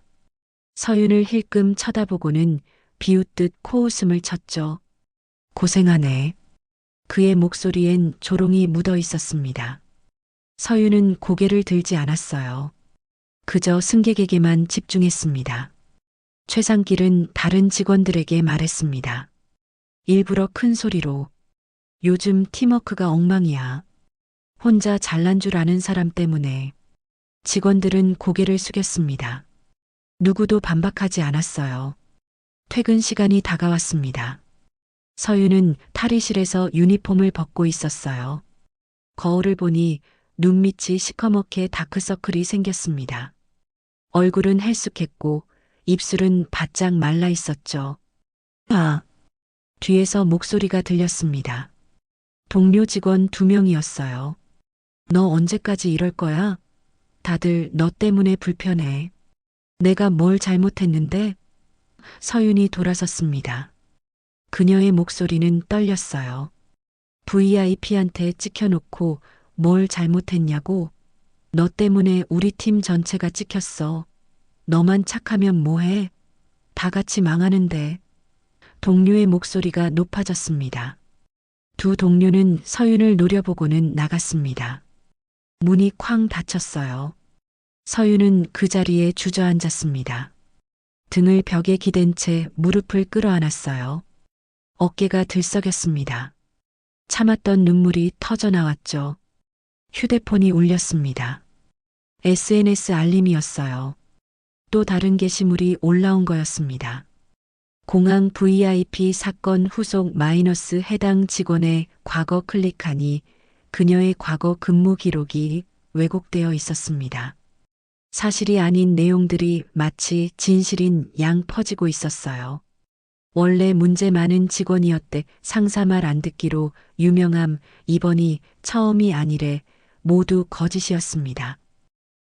서윤을 힐끔 쳐다보고는 비웃듯 코웃음을 쳤죠. 고생하네. 그의 목소리엔 조롱이 묻어 있었습니다. 서윤은 고개를 들지 않았어요. 그저 승객에게만 집중했습니다. 최상길은 다른 직원들에게 말했습니다. 일부러 큰 소리로. 요즘 팀워크가 엉망이야. 혼자 잘난 줄 아는 사람 때문에. 직원들은 고개를 숙였습니다. 누구도 반박하지 않았어요. 퇴근 시간이 다가왔습니다. 서윤은 탈의실에서 유니폼을 벗고 있었어요. 거울을 보니 눈밑이 시커멓게 다크서클이 생겼습니다. 얼굴은 헬쑥했고 입술은 바짝 말라 있었죠. 아! 뒤에서 목소리가 들렸습니다. 동료 직원 2명이었어요. 너 언제까지 이럴 거야? 다들 너 때문에 불편해. 내가 뭘 잘못했는데? 서윤이 돌아섰습니다. 그녀의 목소리는 떨렸어요. VIP한테 찍혀놓고 뭘 잘못했냐고? 너 때문에 우리 팀 전체가 찍혔어. 너만 착하면 뭐해? 다 같이 망하는데. 동료의 목소리가 높아졌습니다. 두 동료는 서윤을 노려보고는 나갔습니다. 문이 쾅 닫혔어요. 서윤은 그 자리에 주저앉았습니다. 등을 벽에 기댄 채 무릎을 끌어안았어요. 어깨가 들썩였습니다. 참았던 눈물이 터져 나왔죠. 휴대폰이 울렸습니다. SNS 알림이었어요. 또 다른 게시물이 올라온 거였습니다. 공항 VIP 사건 후속 마이너스 해당 직원의 과거 클릭하니 그녀의 과거 근무 기록이 왜곡되어 있었습니다. 사실이 아닌 내용들이 마치 진실인 양 퍼지고 있었어요. 원래 문제 많은 직원이었대 상사 말 안 듣기로 유명함 이번이 처음이 아니래 모두 거짓이었습니다.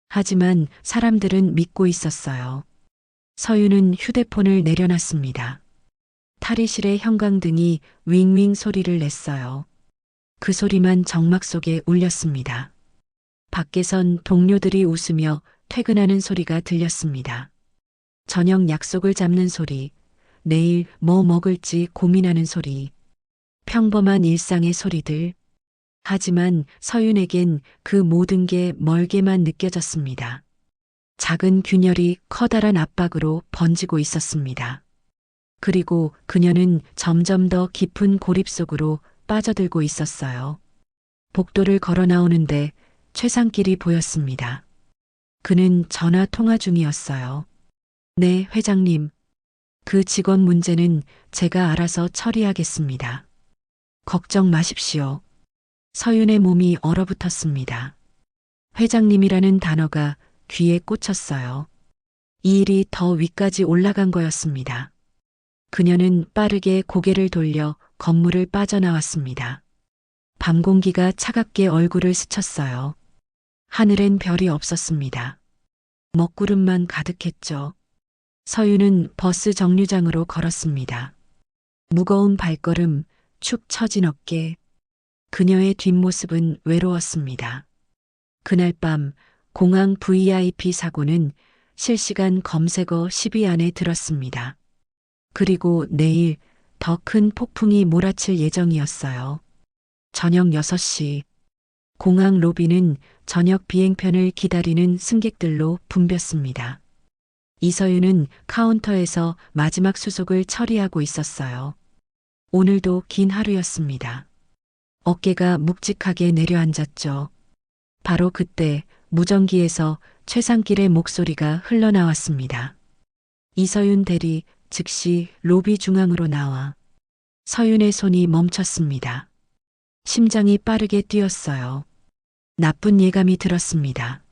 하지만 사람들은 믿고 있었어요. 서윤은 휴대폰을 내려놨습니다. 탈의실의 형광등이 윙윙 소리를 냈어요. 그 소리만 정막 속에 울렸습니다. 밖에선 동료들이 웃으며 퇴근하는 소리가 들렸습니다. 저녁 약속을 잡는 소리, 내일 뭐 먹을지 고민하는 소리, 평범한 일상의 소리들. 하지만 서윤에겐 그 모든 게 멀게만 느껴졌습니다. 작은 균열이 커다란 압박으로 번지고 있었습니다. 그리고 그녀는 점점 더 깊은 고립 속으로 빠져들고 있었어요. 복도를 걸어 나오는데 최상길이 보였습니다. 그는 전화 통화 중이었어요. 네, 회장님. 그 직원 문제는 제가 알아서 처리하겠습니다. 걱정 마십시오. 서윤의 몸이 얼어붙었습니다. 회장님이라는 단어가 귀에 꽂혔어요. 이 일이 더 위까지 올라간 거였습니다. 그녀는 빠르게 고개를 돌려 건물을 빠져나왔습니다. 밤 공기가 차갑게 얼굴을 스쳤어요. 하늘엔 별이 없었습니다. 먹구름만 가득했죠. 서윤은 버스 정류장으로 걸었습니다. 무거운 발걸음, 축 처진 어깨. 그녀의 뒷모습은 외로웠습니다. 그날 밤 공항 VIP 사고는 실시간 검색어 10위 안에 들었습니다. 그리고 내일 더 큰 폭풍이 몰아칠 예정이었어요. 저녁 6시 공항 로비는 저녁 비행편을 기다리는 승객들로 붐볐습니다. 이서윤은 카운터에서 마지막 수속을 처리하고 있었어요. 오늘도 긴 하루였습니다. 어깨가 묵직하게 내려앉았죠. 바로 그때 무전기에서 최상길의 목소리가 흘러나왔습니다. 이서윤 대리 즉시 로비 중앙으로 나와. 서윤의 손이 멈췄습니다. 심장이 빠르게 뛰었어요. 나쁜 예감이 들었습니다.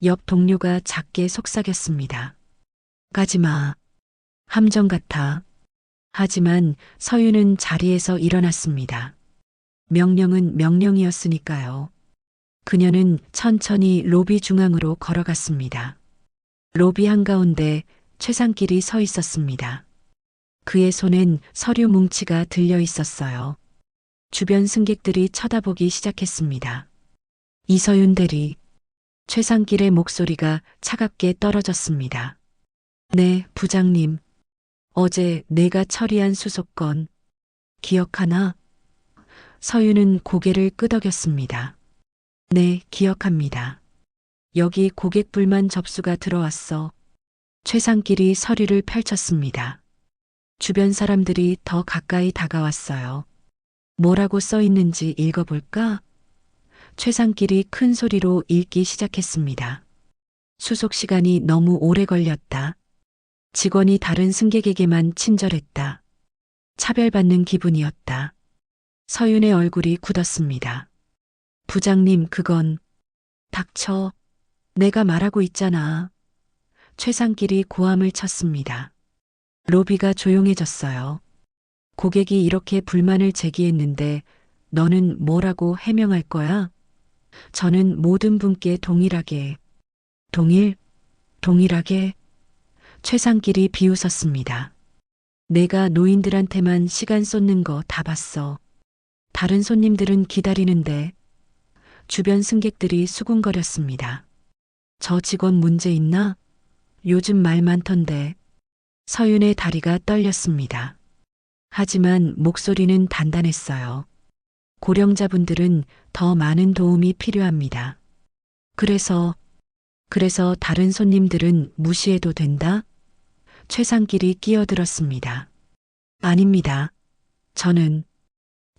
옆 동료가 작게 속삭였습니다. 가지마. 함정 같아. 하지만 서윤은 자리에서 일어났습니다. 명령은 명령이었으니까요. 그녀는 천천히 로비 중앙으로 걸어갔습니다. 로비 한가운데 최상길이 서 있었습니다. 그의 손엔 서류 뭉치가 들려 있었어요. 주변 승객들이 쳐다보기 시작했습니다. 이서윤 대리. 최상길의 목소리가 차갑게 떨어졌습니다. 네, 부장님. 어제 내가 처리한 수속건 기억하나? 서윤은 고개를 끄덕였습니다. 네, 기억합니다. 여기 고객 불만 접수가 들어왔어. 최상길이 서류를 펼쳤습니다. 주변 사람들이 더 가까이 다가왔어요. 뭐라고 써 있는지 읽어볼까? 최상길이 큰 소리로 읽기 시작했습니다. 수속 시간이 너무 오래 걸렸다. 직원이 다른 승객에게만 친절했다. 차별받는 기분이었다. 서윤의 얼굴이 굳었습니다. 부장님, 그건 닥쳐. 내가 말하고 있잖아. 최상길이 고함을 쳤습니다. 로비가 조용해졌어요. 고객이 이렇게 불만을 제기했는데 너는 뭐라고 해명할 거야? 저는 모든 분께 동일하게. 동일하게? 최상길이 비웃었습니다. 내가 노인들한테만 시간 쏟는 거 다 봤어. 다른 손님들은 기다리는데. 주변 승객들이 수군거렸습니다. 저 직원 문제 있나? 요즘 말 많던데. 서윤의 다리가 떨렸습니다. 하지만 목소리는 단단했어요. 고령자분들은 더 많은 도움이 필요합니다. 그래서 다른 손님들은 무시해도 된다? 최상길이 끼어들었습니다. 아닙니다. 저는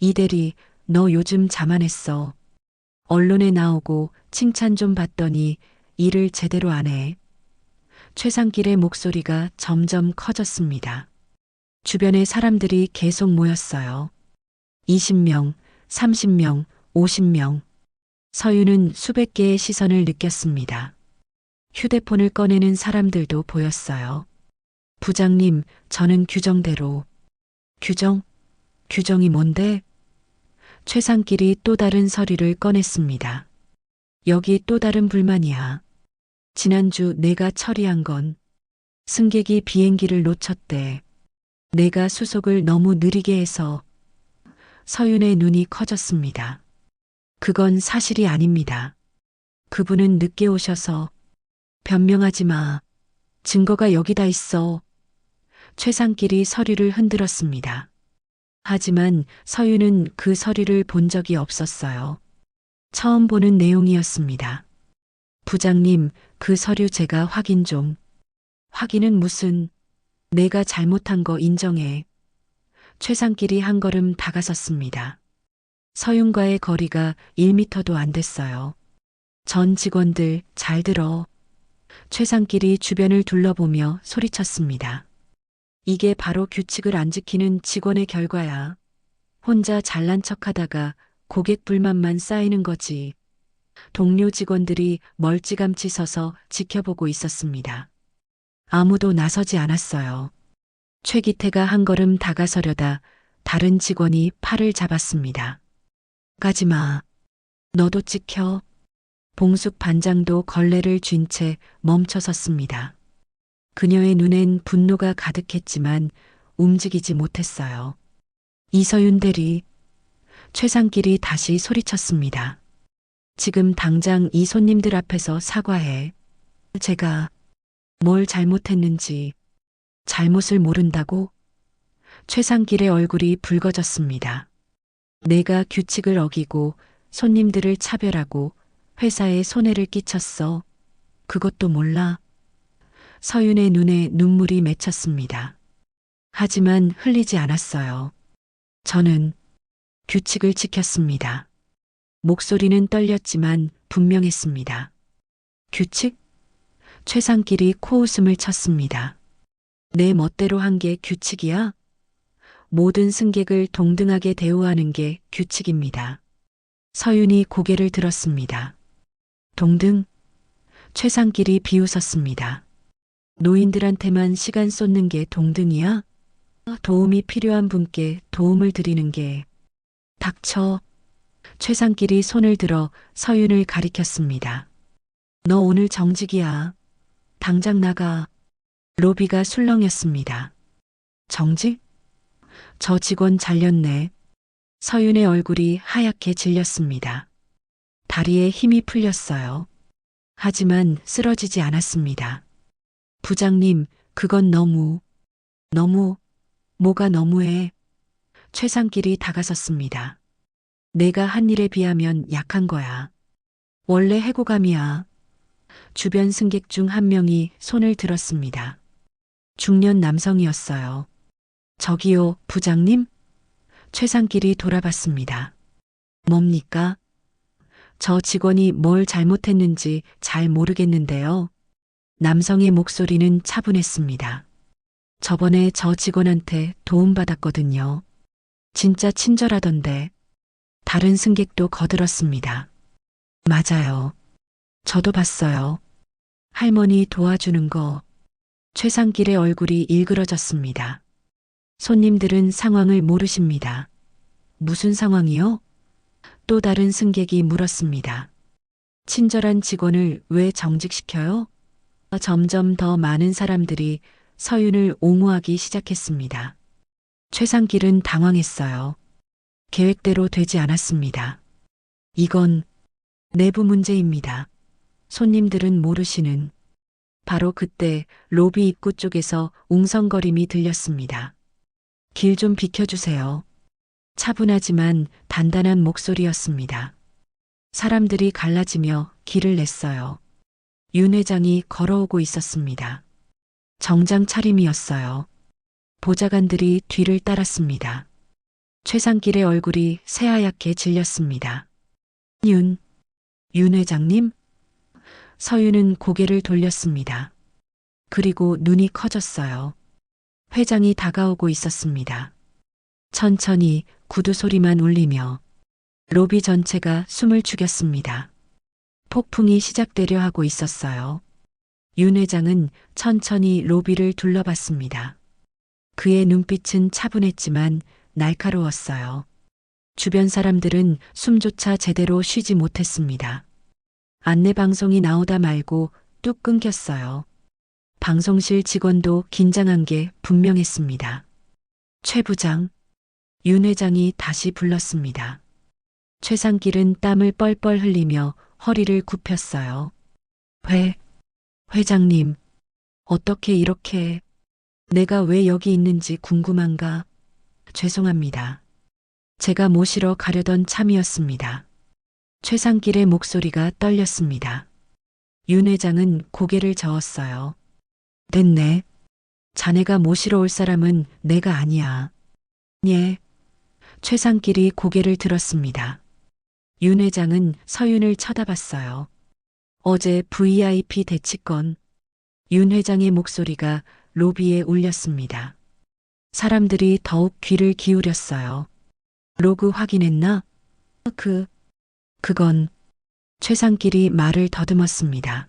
이대리, 너 요즘 자만했어. 언론에 나오고 칭찬 좀 받더니 일을 제대로 안 해. 최상길의 목소리가 점점 커졌습니다. 주변에 사람들이 계속 모였어요. 20명, 30명, 50명. 서윤은 수백 개의 시선을 느꼈습니다. 휴대폰을 꺼내는 사람들도 보였어요. 부장님, 저는 규정대로. 규정? 규정이 뭔데? 최상길이 또 다른 서류를 꺼냈습니다. 여기 또 다른 불만이야. 지난주 내가 처리한 건 승객이 비행기를 놓쳤대. 내가 수속을 너무 느리게 해서. 서윤의 눈이 커졌습니다. 그건 사실이 아닙니다. 그분은 늦게 오셔서. 변명하지 마. 증거가 여기다 있어. 최상길이 서류를 흔들었습니다. 하지만 서윤은 그 서류를 본 적이 없었어요. 처음 보는 내용이었습니다. 부장님, 그 서류 제가 확인 좀. 확인은 무슨. 내가 잘못한 거 인정해. 최상길이 한 걸음 다가섰습니다. 서윤과의 거리가 1미터도 안 됐어요. 전 직원들 잘 들어. 최상길이 주변을 둘러보며 소리쳤습니다. 이게 바로 규칙을 안 지키는 직원의 결과야. 혼자 잘난 척하다가 고객 불만만 쌓이는 거지. 동료 직원들이 멀찌감치 서서 지켜보고 있었습니다. 아무도 나서지 않았어요. 최기태가 한 걸음 다가서려다 다른 직원이 팔을 잡았습니다. 가지마. 너도 찍혀. 봉숙 반장도 걸레를 쥔 채 멈춰섰습니다. 그녀의 눈엔 분노가 가득했지만 움직이지 못했어요. 이서윤 대리. 최상길이 다시 소리쳤습니다. 지금 당장 이 손님들 앞에서 사과해. 제가 뭘 잘못했는지. 잘못을 모른다고? 최상길의 얼굴이 붉어졌습니다. 내가 규칙을 어기고 손님들을 차별하고 회사에 손해를 끼쳤어. 그것도 몰라? 서윤의 눈에 눈물이 맺혔습니다. 하지만 흘리지 않았어요. 저는 규칙을 지켰습니다. 목소리는 떨렸지만 분명했습니다. 규칙? 최상길이 코웃음을 쳤습니다. 내 멋대로 한 게 규칙이야? 모든 승객을 동등하게 대우하는 게 규칙입니다. 서윤이 고개를 들었습니다. 동등? 최상길이 비웃었습니다. 노인들한테만 시간 쏟는 게 동등이야? 도움이 필요한 분께 도움을 드리는 게. 닥쳐. 최상길이 손을 들어 서윤을 가리켰습니다. 너 오늘 정직이야. 당장 나가. 로비가 술렁였습니다. 정직? 저 직원 잘렸네. 서윤의 얼굴이 하얗게 질렸습니다. 다리에 힘이 풀렸어요. 하지만 쓰러지지 않았습니다. 부장님, 그건 너무. 뭐가 너무해? 최상길이 다가섰습니다. 내가 한 일에 비하면 약한 거야. 원래 해고감이야. 주변 승객 중 한 명이 손을 들었습니다. 중년 남성이었어요. 저기요, 부장님? 최상길이 돌아봤습니다. 뭡니까? 저 직원이 뭘 잘못했는지 잘 모르겠는데요. 남성의 목소리는 차분했습니다. 저번에 저 직원한테 도움받았거든요. 진짜 친절하던데. 다른 승객도 거들었습니다. 맞아요. 저도 봤어요. 할머니 도와주는 거. 최상길의 얼굴이 일그러졌습니다. 손님들은 상황을 모르십니다. 무슨 상황이요? 또 다른 승객이 물었습니다. 친절한 직원을 왜 정직시켜요? 점점 더 많은 사람들이 서윤을 옹호하기 시작했습니다. 최상길은 당황했어요. 계획대로 되지 않았습니다. 이건 내부 문제입니다. 손님들은 모르시는. 바로 그때 로비 입구 쪽에서 웅성거림이 들렸습니다. 길 좀 비켜주세요. 차분하지만 단단한 목소리였습니다. 사람들이 갈라지며 길을 냈어요. 윤 회장이 걸어오고 있었습니다. 정장 차림이었어요. 보좌관들이 뒤를 따랐습니다. 최상길의 얼굴이 새하얗게 질렸습니다. 윤 회장님? 서윤은 고개를 돌렸습니다. 그리고 눈이 커졌어요. 회장이 다가오고 있었습니다. 천천히 구두 소리만 울리며 로비 전체가 숨을 죽였습니다. 폭풍이 시작되려 하고 있었어요. 윤 회장은 천천히 로비를 둘러봤습니다. 그의 눈빛은 차분했지만 날카로웠어요. 주변 사람들은 숨조차 제대로 쉬지 못했습니다. 안내방송이 나오다 말고 뚝 끊겼어요. 방송실 직원도 긴장한 게 분명했습니다. 최 부장, 윤 회장이 다시 불렀습니다. 최상길은 땀을 뻘뻘 흘리며 허리를 굽혔어요. 회장님, 어떻게 이렇게, 내가 왜 여기 있는지 궁금한가? 죄송합니다. 제가 모시러 가려던 참이었습니다. 최상길의 목소리가 떨렸습니다. 윤 회장은 고개를 저었어요. 됐네. 자네가 모시러 올 사람은 내가 아니야. 예. 최상길이 고개를 들었습니다. 윤 회장은 서윤을 쳐다봤어요. 어제 VIP 대치권. 윤 회장의 목소리가 로비에 울렸습니다. 사람들이 더욱 귀를 기울였어요. 로그 확인했나? 그건 최상길이 말을 더듬었습니다.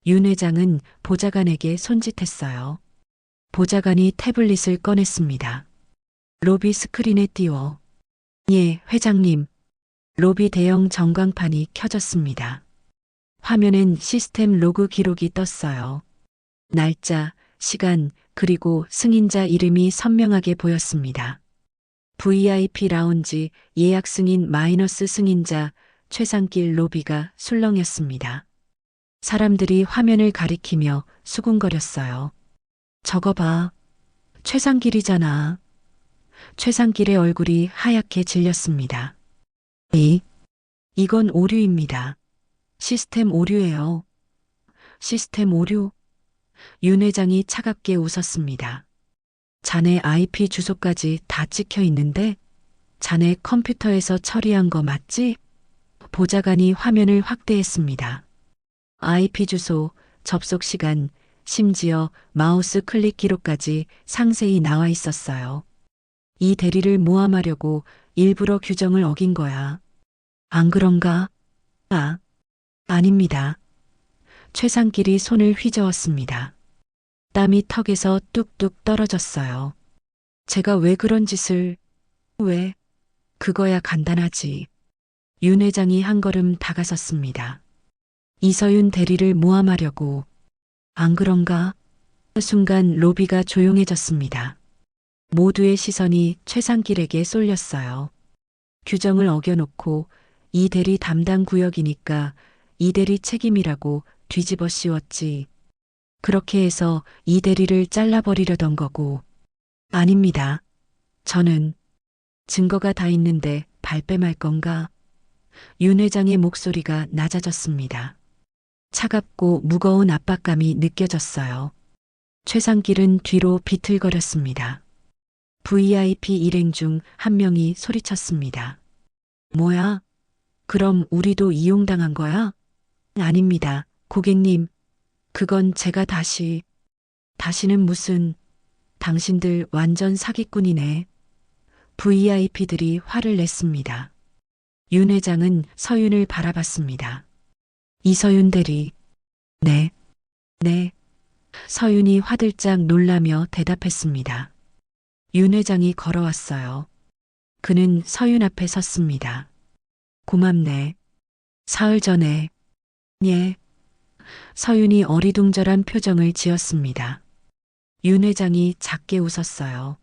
윤 회장은 보좌관에게 손짓했어요. 보좌관이 태블릿을 꺼냈습니다. 로비 스크린에 띄워. 예, 회장님. 로비 대형 전광판이 켜졌습니다. 화면엔 시스템 로그 기록이 떴어요. 날짜, 시간, 그리고 승인자 이름이 선명하게 보였습니다. VIP 라운지 예약 승인 마이너스 승인자 최상길 로비가 술렁였습니다. 사람들이 화면을 가리키며 수군거렸어요. 저거 봐. 최상길이잖아. 최상길의 얼굴이 하얗게 질렸습니다. 이건 오류입니다. 시스템 오류예요. 시스템 오류? 윤 회장이 차갑게 웃었습니다. 자네 IP 주소까지 다 찍혀 있는데 자네 컴퓨터에서 처리한 거 맞지? 보좌관이 화면을 확대했습니다. IP 주소, 접속 시간, 심지어 마우스 클릭 기록까지 상세히 나와 있었어요. 이 대리를 모함하려고 일부러 규정을 어긴 거야. 안 그런가? 아닙니다. 최상길이 손을 휘저었습니다. 땀이 턱에서 뚝뚝 떨어졌어요. 제가 왜 그런 짓을... 왜? 그거야 간단하지. 윤 회장이 한 걸음 다가섰습니다. 이서윤 대리를 모함하려고. 안 그런가? 순간 로비가 조용해졌습니다. 모두의 시선이 최상길에게 쏠렸어요. 규정을 어겨놓고 이 대리 담당 구역이니까 이 대리 책임이라고 뒤집어 씌웠지. 그렇게 해서 이 대리를 잘라버리려던 거고. 아닙니다. 저는 증거가 다 있는데 발뺌할 건가? 윤 회장의 목소리가 낮아졌습니다. 차갑고 무거운 압박감이 느껴졌어요. 최상길은 뒤로 비틀거렸습니다. VIP 일행 중 한 명이 소리쳤습니다. 뭐야? 그럼 우리도 이용당한 거야? 아닙니다, 고객님. 그건 제가 다시는 무슨, 당신들 완전 사기꾼이네. VIP들이 화를 냈습니다. 윤 회장은 서윤을 바라봤습니다. 이서윤 대리. 네. 서윤이 화들짝 놀라며 대답했습니다. 윤 회장이 걸어왔어요. 그는 서윤 앞에 섰습니다. 고맙네. 사흘 전에. 예. 서윤이 어리둥절한 표정을 지었습니다. 윤 회장이 작게 웃었어요.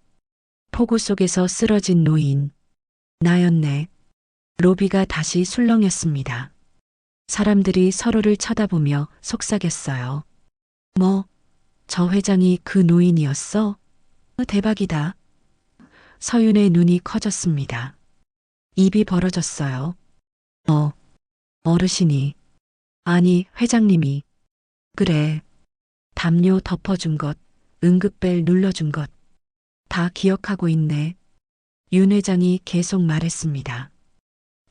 폭우 속에서 쓰러진 노인. 나였네. 로비가 다시 술렁였습니다. 사람들이 서로를 쳐다보며 속삭였어요. 뭐, 저 회장이 그 노인이었어? 대박이다. 서윤의 눈이 커졌습니다. 입이 벌어졌어요. 어르신이. 아니, 회장님이. 그래. 담요 덮어준 것 응급벨 눌러준 것. 다 기억하고 있네. 윤 회장이 계속 말했습니다.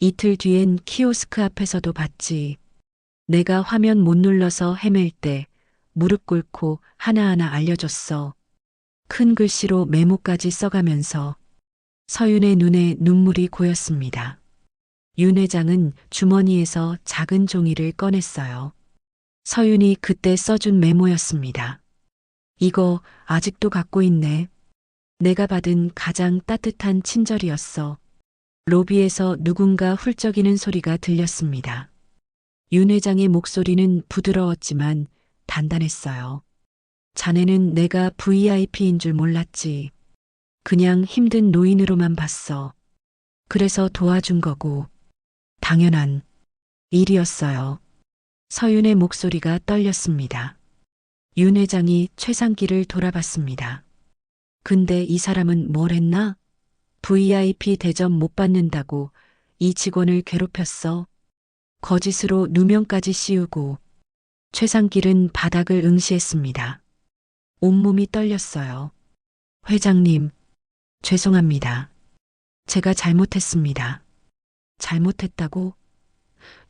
이틀 뒤엔 키오스크 앞에서도 봤지. 내가 화면 못 눌러서 헤맬 때 무릎 꿇고 하나하나 알려줬어. 큰 글씨로 메모까지 써가면서. 서윤의 눈에 눈물이 고였습니다. 윤 회장은 주머니에서 작은 종이를 꺼냈어요. 서윤이 그때 써준 메모였습니다. 이거 아직도 갖고 있네. 내가 받은 가장 따뜻한 친절이었어. 로비에서 누군가 훌쩍이는 소리가 들렸습니다. 윤 회장의 목소리는 부드러웠지만 단단했어요. 자네는 내가 VIP인 줄 몰랐지. 그냥 힘든 노인으로만 봤어. 그래서 도와준 거고. 당연한 일이었어요. 서윤의 목소리가 떨렸습니다. 윤 회장이 최상기를 돌아봤습니다. 근데 이 사람은 뭘 했나? VIP 대접 못 받는다고 이 직원을 괴롭혔어. 거짓으로 누명까지 씌우고. 최상길은 바닥을 응시했습니다. 온몸이 떨렸어요. 회장님, 죄송합니다. 제가 잘못했습니다. 잘못했다고?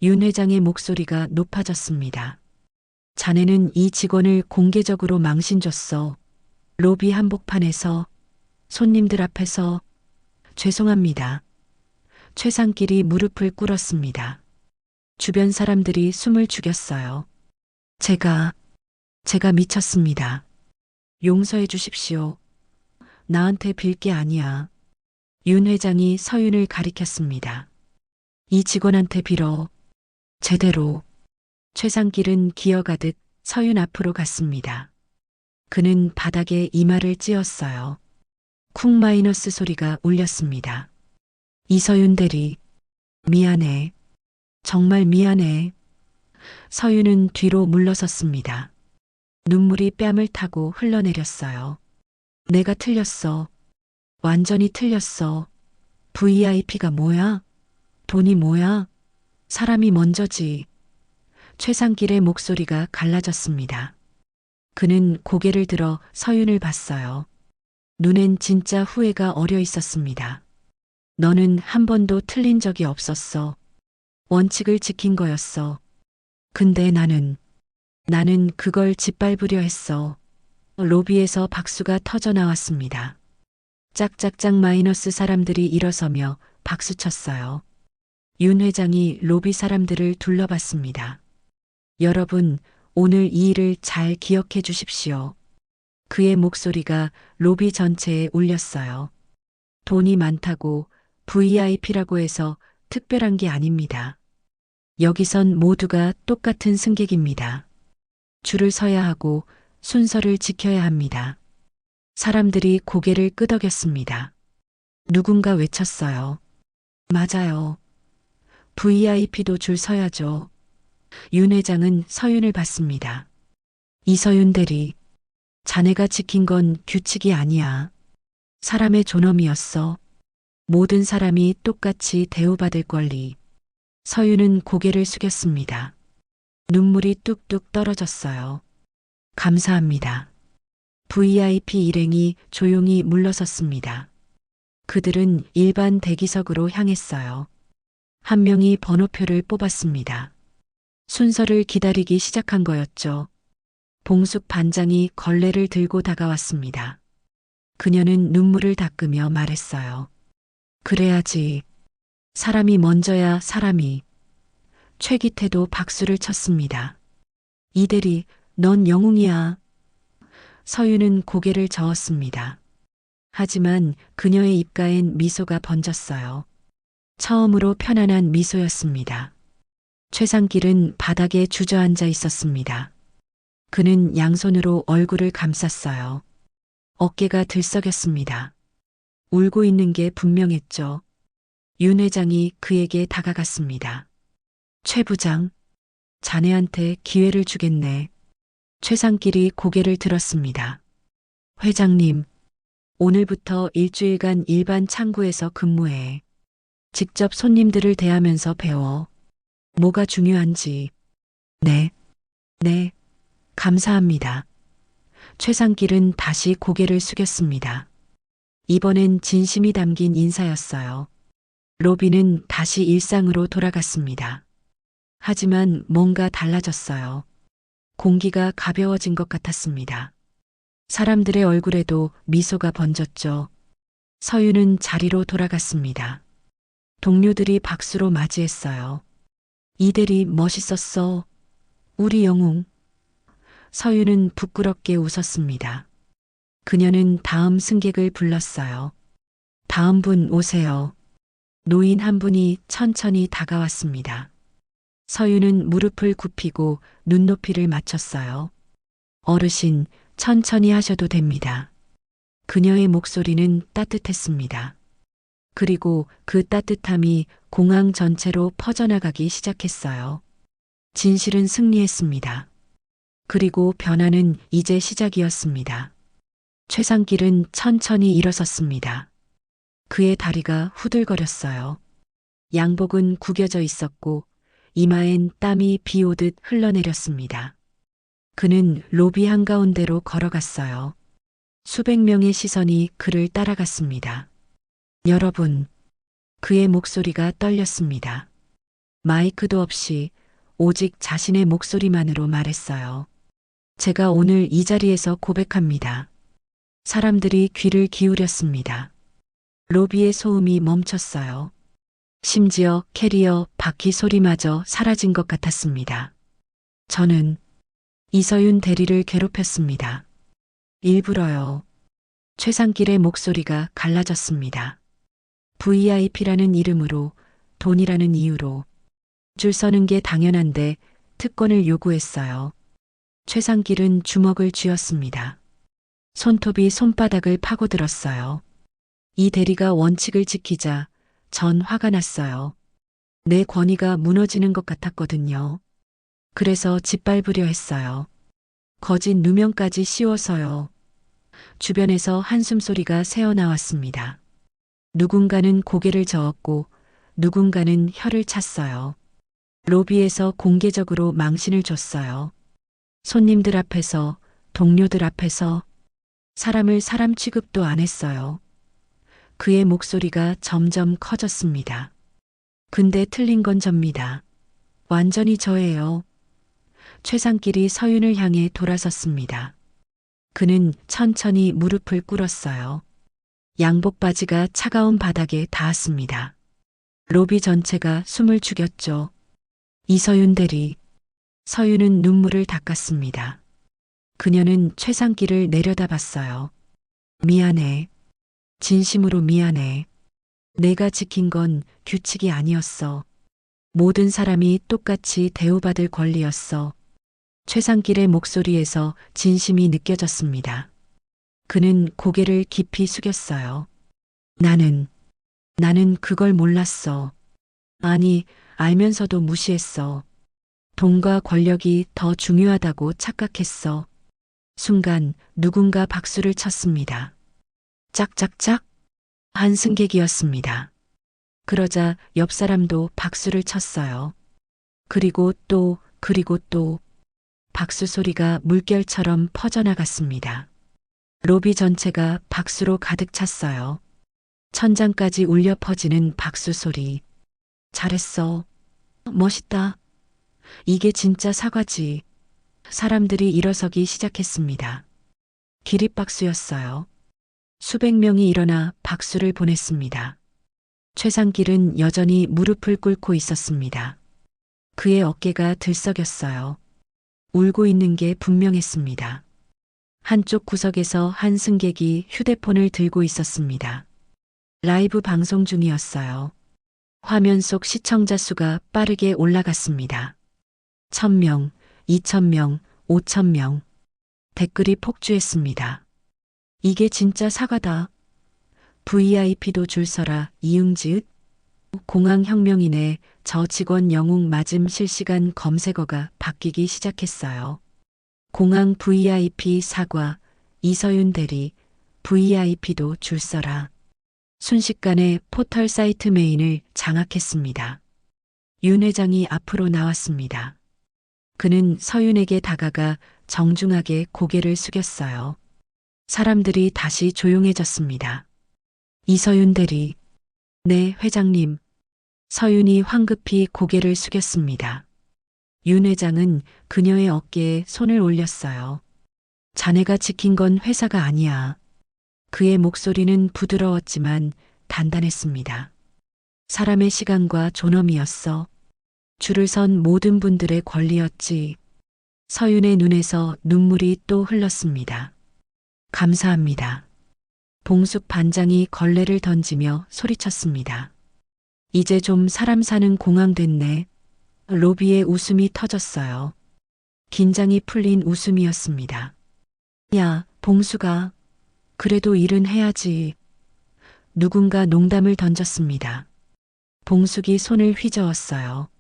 윤 회장의 목소리가 높아졌습니다. 자네는 이 직원을 공개적으로 망신줬어. 로비 한복판에서, 손님들 앞에서. 죄송합니다. 최상길이 무릎을 꿇었습니다. 주변 사람들이 숨을 죽였어요. 제가 미쳤습니다. 용서해 주십시오. 나한테 빌 게 아니야. 윤 회장이 서윤을 가리켰습니다. 이 직원한테 빌어. 제대로. 최상길은 기어가듯 서윤 앞으로 갔습니다. 그는 바닥에 이마를 찧었어요. 쿵 마이너스 소리가 울렸습니다. 이서윤 대리, 미안해. 정말 미안해. 서윤은 뒤로 물러섰습니다. 눈물이 뺨을 타고 흘러내렸어요. 내가 틀렸어. 완전히 틀렸어. VIP가 뭐야? 돈이 뭐야? 사람이 먼저지. 최상길의 목소리가 갈라졌습니다. 그는 고개를 들어 서윤을 봤어요. 눈엔 진짜 후회가 어려 있었습니다. 너는 한 번도 틀린 적이 없었어. 원칙을 지킨 거였어. 근데 나는 그걸 짓밟으려 했어. 로비에서 박수가 터져 나왔습니다. 짝짝짝 마이너스 사람들이 일어서며 박수쳤어요. 윤 회장이 로비 사람들을 둘러봤습니다. 여러분, 오늘 이 일을 잘 기억해 주십시오. 그의 목소리가 로비 전체에 울렸어요. 돈이 많다고 VIP라고 해서 특별한 게 아닙니다. 여기선 모두가 똑같은 승객입니다. 줄을 서야 하고 순서를 지켜야 합니다. 사람들이 고개를 끄덕였습니다. 누군가 외쳤어요. 맞아요. VIP도 줄 서야죠. 윤 회장은 서윤을 봤습니다. 이서윤 대리, 자네가 지킨 건 규칙이 아니야. 사람의 존엄이었어. 모든 사람이 똑같이 대우받을 권리. 서윤은 고개를 숙였습니다. 눈물이 뚝뚝 떨어졌어요. 감사합니다. VIP 일행이 조용히 물러섰습니다. 그들은 일반 대기석으로 향했어요. 한 명이 번호표를 뽑았습니다. 순서를 기다리기 시작한 거였죠. 봉숙 반장이 걸레를 들고 다가왔습니다. 그녀는 눈물을 닦으며 말했어요. 그래야지. 사람이 먼저야 사람이. 최기태도 박수를 쳤습니다. 이대리, 넌 영웅이야. 서윤은 고개를 저었습니다. 하지만 그녀의 입가엔 미소가 번졌어요. 처음으로 편안한 미소였습니다. 최상길은 바닥에 주저앉아 있었습니다. 그는 양손으로 얼굴을 감쌌어요. 어깨가 들썩였습니다. 울고 있는 게 분명했죠. 윤 회장이 그에게 다가갔습니다. 최 부장, 자네한테 기회를 주겠네. 최상길이 고개를 들었습니다. 회장님, 오늘부터 일주일간 일반 창구에서 근무해. 직접 손님들을 대하면서 배워. 뭐가 중요한지. 네, 감사합니다. 최상길은 다시 고개를 숙였습니다. 이번엔 진심이 담긴 인사였어요. 로비는 다시 일상으로 돌아갔습니다. 하지만 뭔가 달라졌어요. 공기가 가벼워진 것 같았습니다. 사람들의 얼굴에도 미소가 번졌죠. 서유는 자리로 돌아갔습니다. 동료들이 박수로 맞이했어요. 이대리 멋있었어. 우리 영웅. 서유는 부끄럽게 웃었습니다. 그녀는 다음 승객을 불렀어요. 다음 분 오세요. 노인 한 분이 천천히 다가왔습니다. 서유는 무릎을 굽히고 눈높이를 맞췄어요. 어르신, 천천히 하셔도 됩니다. 그녀의 목소리는 따뜻했습니다. 그리고 그 따뜻함이 공항 전체로 퍼져나가기 시작했어요. 진실은 승리했습니다. 그리고 변화는 이제 시작이었습니다. 최상길은 천천히 일어섰습니다. 그의 다리가 후들거렸어요. 양복은 구겨져 있었고 이마엔 땀이 비 오듯 흘러내렸습니다. 그는 로비 한가운데로 걸어갔어요. 수백 명의 시선이 그를 따라갔습니다. 여러분, 그의 목소리가 떨렸습니다. 마이크도 없이 오직 자신의 목소리만으로 말했어요. 제가 오늘 이 자리에서 고백합니다. 사람들이 귀를 기울였습니다. 로비의 소음이 멈췄어요. 심지어 캐리어 바퀴 소리마저 사라진 것 같았습니다. 저는 이서윤 대리를 괴롭혔습니다. 일부러요. 최상길의 목소리가 갈라졌습니다. VIP라는 이름으로, 돈이라는 이유로. 줄 서는 게 당연한데 특권을 요구했어요. 최상길은 주먹을 쥐었습니다. 손톱이 손바닥을 파고들었어요. 이 대리가 원칙을 지키자 전 화가 났어요. 내 권위가 무너지는 것 같았거든요. 그래서 짓밟으려 했어요. 거짓 누명까지 씌워서요. 주변에서 한숨소리가 새어나왔습니다. 누군가는 고개를 저었고 누군가는 혀를 찼어요. 로비에서 공개적으로 망신을 줬어요. 손님들 앞에서, 동료들 앞에서 사람을 사람 취급도 안 했어요. 그의 목소리가 점점 커졌습니다. 근데 틀린 건 접니다. 완전히 저예요. 최상길이 서윤을 향해 돌아섰습니다. 그는 천천히 무릎을 꿇었어요. 양복 바지가 차가운 바닥에 닿았습니다. 로비 전체가 숨을 죽였죠. 이서윤 대리. 서윤은 눈물을 닦았습니다. 그녀는 최상길을 내려다봤어요. 미안해. 진심으로 미안해. 내가 지킨 건 규칙이 아니었어. 모든 사람이 똑같이 대우받을 권리였어. 최상길의 목소리에서 진심이 느껴졌습니다. 그는 고개를 깊이 숙였어요. 나는 그걸 몰랐어. 아니, 알면서도 무시했어. 돈과 권력이 더 중요하다고 착각했어. 순간 누군가 박수를 쳤습니다. 짝짝짝 한 승객이었습니다. 그러자 옆 사람도 박수를 쳤어요. 그리고 또 박수 소리가 물결처럼 퍼져나갔습니다. 로비 전체가 박수로 가득 찼어요. 천장까지 울려 퍼지는 박수 소리. 잘했어. 멋있다. 이게 진짜 사과지. 사람들이 일어서기 시작했습니다. 기립박수였어요. 수백 명이 일어나 박수를 보냈습니다. 최상길은 여전히 무릎을 꿇고 있었습니다. 그의 어깨가 들썩였어요. 울고 있는 게 분명했습니다. 한쪽 구석에서 한 승객이 휴대폰을 들고 있었습니다. 라이브 방송 중이었어요. 화면 속 시청자 수가 빠르게 올라갔습니다. 1000명, 2000명, 5000명. 댓글이 폭주했습니다. 이게 진짜 사과다. VIP도 줄 서라. 이응지읒. 공항혁명이네. 저 직원 영웅 맞음. 실시간 검색어가 바뀌기 시작했어요. 공항 VIP 사과. 이서윤 대리. VIP도 줄 서라. 순식간에 포털 사이트 메인을 장악했습니다. 윤 회장이 앞으로 나왔습니다. 그는 서윤에게 다가가 정중하게 고개를 숙였어요. 사람들이 다시 조용해졌습니다. 이서윤 대리. 네, 회장님. 서윤이 황급히 고개를 숙였습니다. 윤 회장은 그녀의 어깨에 손을 올렸어요. 자네가 지킨 건 회사가 아니야. 그의 목소리는 부드러웠지만 단단했습니다. 사람의 시간과 존엄이었어. 줄을 선 모든 분들의 권리였지. 서윤의 눈에서 눈물이 또 흘렀습니다. 감사합니다. 봉숙 반장이 걸레를 던지며 소리쳤습니다. 이제 좀 사람 사는 공항 됐네. 로비에 웃음이 터졌어요. 긴장이 풀린 웃음이었습니다. 야, 봉수가. 그래도 일은 해야지. 누군가 농담을 던졌습니다. 봉숙이 손을 휘저었어요.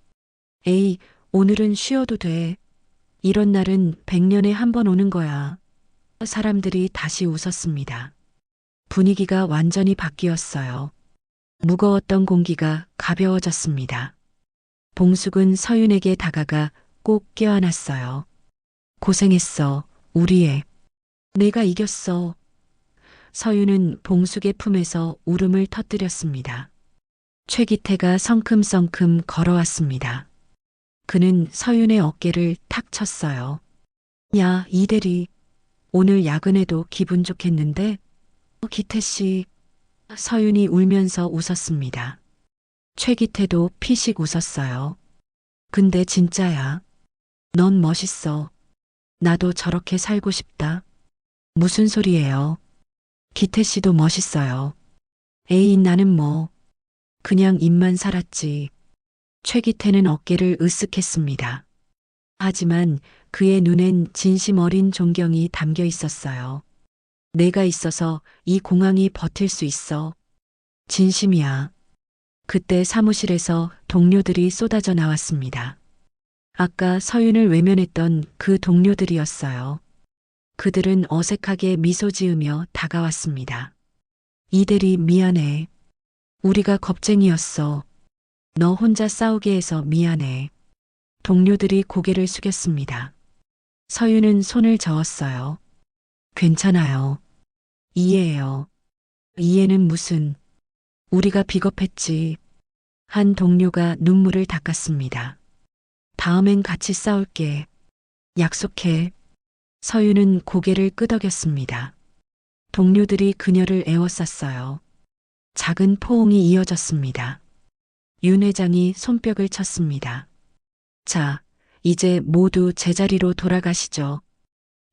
에이, 오늘은 쉬어도 돼. 이런 날은 100년에 한 번 오는 거야. 사람들이 다시 웃었습니다. 분위기가 완전히 바뀌었어요. 무거웠던 공기가 가벼워졌습니다. 봉숙은 서윤에게 다가가 꼭 껴안았어요. 고생했어, 우리 애. 내가 이겼어. 서윤은 봉숙의 품에서 울음을 터뜨렸습니다. 최기태가 성큼성큼 걸어왔습니다. 그는 서윤의 어깨를 탁 쳤어요. 야, 이대리. 오늘 야근해도 기분 좋겠는데? 기태 씨. 서윤이 울면서 웃었습니다. 최기태도 피식 웃었어요. 근데 진짜야. 넌 멋있어. 나도 저렇게 살고 싶다. 무슨 소리예요? 기태 씨도 멋있어요. 에이, 나는 뭐. 그냥 입만 살았지. 최기태는 어깨를 으쓱했습니다. 하지만 그의 눈엔 진심 어린 존경이 담겨 있었어요. 내가 있어서 이 공항이 버틸 수 있어. 진심이야. 그때 사무실에서 동료들이 쏟아져 나왔습니다. 아까 서윤을 외면했던 그 동료들이었어요. 그들은 어색하게 미소 지으며 다가왔습니다. 이대리 미안해. 우리가 겁쟁이였어. 너 혼자 싸우게 해서 미안해. 동료들이 고개를 숙였습니다. 서윤은 손을 저었어요. 괜찮아요. 이해해요. 이해는 무슨. 우리가 비겁했지. 한 동료가 눈물을 닦았습니다. 다음엔 같이 싸울게. 약속해. 서윤은 고개를 끄덕였습니다. 동료들이 그녀를 에워쌌어요. 작은 포옹이 이어졌습니다. 윤 회장이 손뼉을 쳤습니다. 자, 이제 모두 제자리로 돌아가시죠.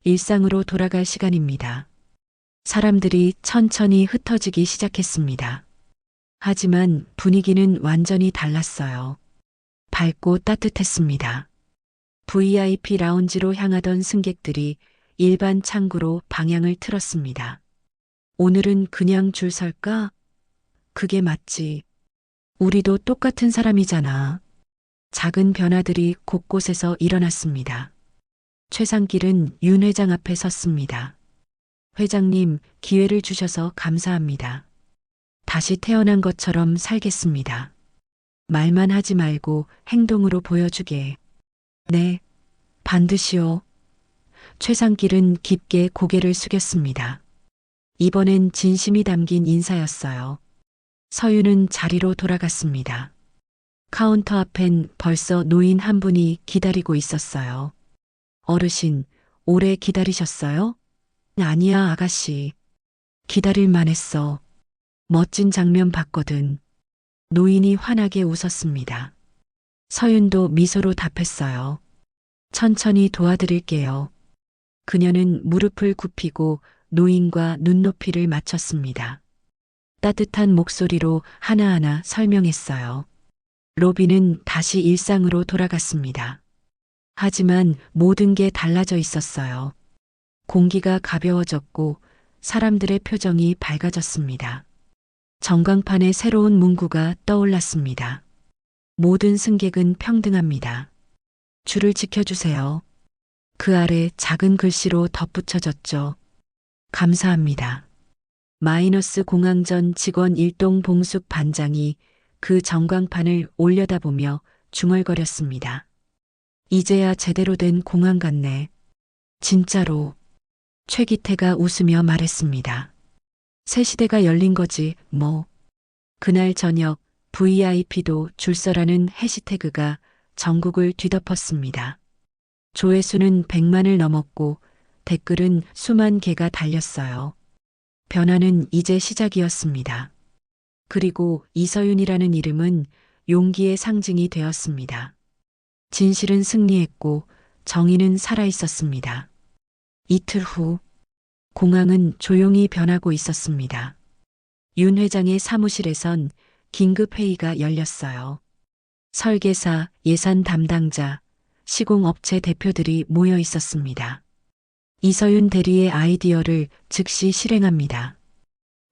일상으로 돌아갈 시간입니다. 사람들이 천천히 흩어지기 시작했습니다. 하지만 분위기는 완전히 달랐어요. 밝고 따뜻했습니다. VIP 라운지로 향하던 승객들이 일반 창구로 방향을 틀었습니다. 오늘은 그냥 줄 설까? 그게 맞지. 우리도 똑같은 사람이잖아. 작은 변화들이 곳곳에서 일어났습니다. 최상길은 윤 회장 앞에 섰습니다. 회장님, 기회를 주셔서 감사합니다. 다시 태어난 것처럼 살겠습니다. 말만 하지 말고 행동으로 보여주게. 네, 반드시요. 최상길은 깊게 고개를 숙였습니다. 이번엔 진심이 담긴 인사였어요. 서윤은 자리로 돌아갔습니다. 카운터 앞엔 벌써 노인 한 분이 기다리고 있었어요. 어르신, 오래 기다리셨어요? 아니야, 아가씨. 기다릴만 했어. 멋진 장면 봤거든. 노인이 환하게 웃었습니다. 서윤도 미소로 답했어요. 천천히 도와드릴게요. 그녀는 무릎을 굽히고 노인과 눈높이를 맞췄습니다. 따뜻한 목소리로 하나하나 설명했어요. 로비는 다시 일상으로 돌아갔습니다. 하지만 모든 게 달라져 있었어요. 공기가 가벼워졌고 사람들의 표정이 밝아졌습니다. 전광판에 새로운 문구가 떠올랐습니다. 모든 승객은 평등합니다. 줄을 지켜주세요. 그 아래 작은 글씨로 덧붙여졌죠. 감사합니다. 마이너스 공항전 직원 일동 봉숙 반장이 그 전광판을 올려다보며 중얼거렸습니다. 이제야 제대로 된 공항 같네. 진짜로. 최기태가 웃으며 말했습니다. 새 시대가 열린 거지, 뭐. 그날 저녁 VIP도 줄 서라는 해시태그가 전국을 뒤덮었습니다. 조회수는 100만을 넘었고 댓글은 수만 개가 달렸어요. 변화는 이제 시작이었습니다. 그리고 이서윤이라는 이름은 용기의 상징이 되었습니다. 진실은 승리했고 정의는 살아있었습니다. 이틀 후 공항은 조용히 변하고 있었습니다. 윤 회장의 사무실에선 긴급회의가 열렸어요. 설계사, 예산 담당자, 시공업체 대표들이 모여 있었습니다. 이서윤 대리의 아이디어를 즉시 실행합니다.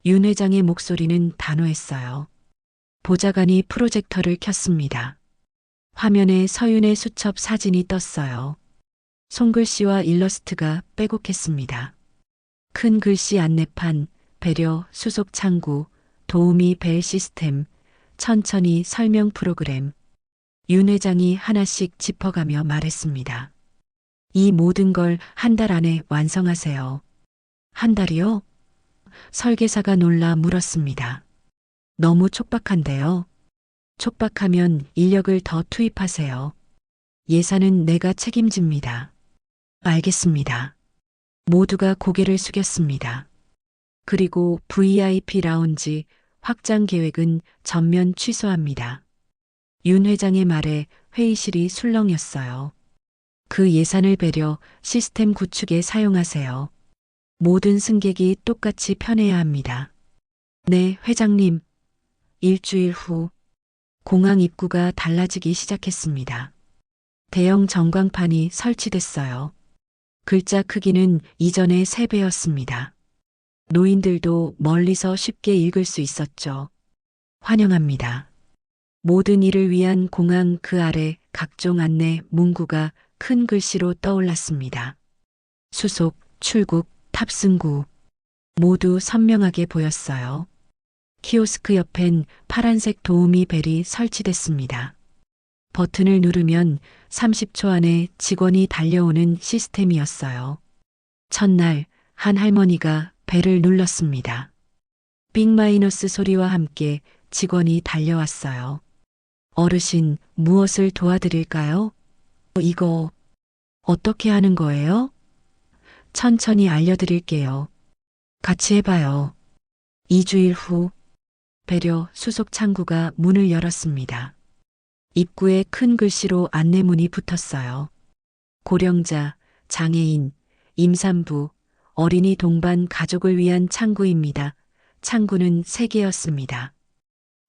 윤 회장의 목소리는 단호했어요. 보좌관이 프로젝터를 켰습니다. 화면에 서윤의 수첩 사진이 떴어요. 손글씨와 일러스트가 빼곡했습니다. 큰 글씨 안내판, 배려, 수속 창구, 도우미 벨 시스템, 천천히 설명 프로그램. 윤 회장이 하나씩 짚어가며 말했습니다. 이 모든 걸 한 달 안에 완성하세요. 한 달이요? 설계사가 놀라 물었습니다. 너무 촉박한데요. 촉박하면 인력을 더 투입하세요. 예산은 내가 책임집니다. 알겠습니다. 모두가 고개를 숙였습니다. 그리고 VIP 라운지 확장 계획은 전면 취소합니다. 윤 회장의 말에 회의실이 술렁였어요. 그 예산을 배려 시스템 구축에 사용하세요. 모든 승객이 똑같이 편해야 합니다. 네, 회장님. 일주일 후 공항 입구가 달라지기 시작했습니다. 대형 전광판이 설치됐어요. 글자 크기는 이전의 3배였습니다. 노인들도 멀리서 쉽게 읽을 수 있었죠. 환영합니다. 모든 일을 위한 공항 그 아래 각종 안내 문구가 큰 글씨로 떠올랐습니다. 수속, 출국, 탑승구 모두 선명하게 보였어요. 키오스크 옆엔 파란색 도우미 벨이 설치됐습니다. 버튼을 누르면 30초 안에 직원이 달려오는 시스템이었어요. 첫날 한 할머니가 벨을 눌렀습니다. 빅 마이너스 소리와 함께 직원이 달려왔어요. 어르신, 무엇을 도와드릴까요? 이거 어떻게 하는 거예요? 천천히 알려드릴게요. 같이 해봐요. 2주일 후 배려 수속 창구가 문을 열었습니다. 입구에 큰 글씨로 안내문이 붙었어요. 고령자, 장애인, 임산부, 어린이 동반 가족을 위한 창구입니다. 창구는 3개였습니다.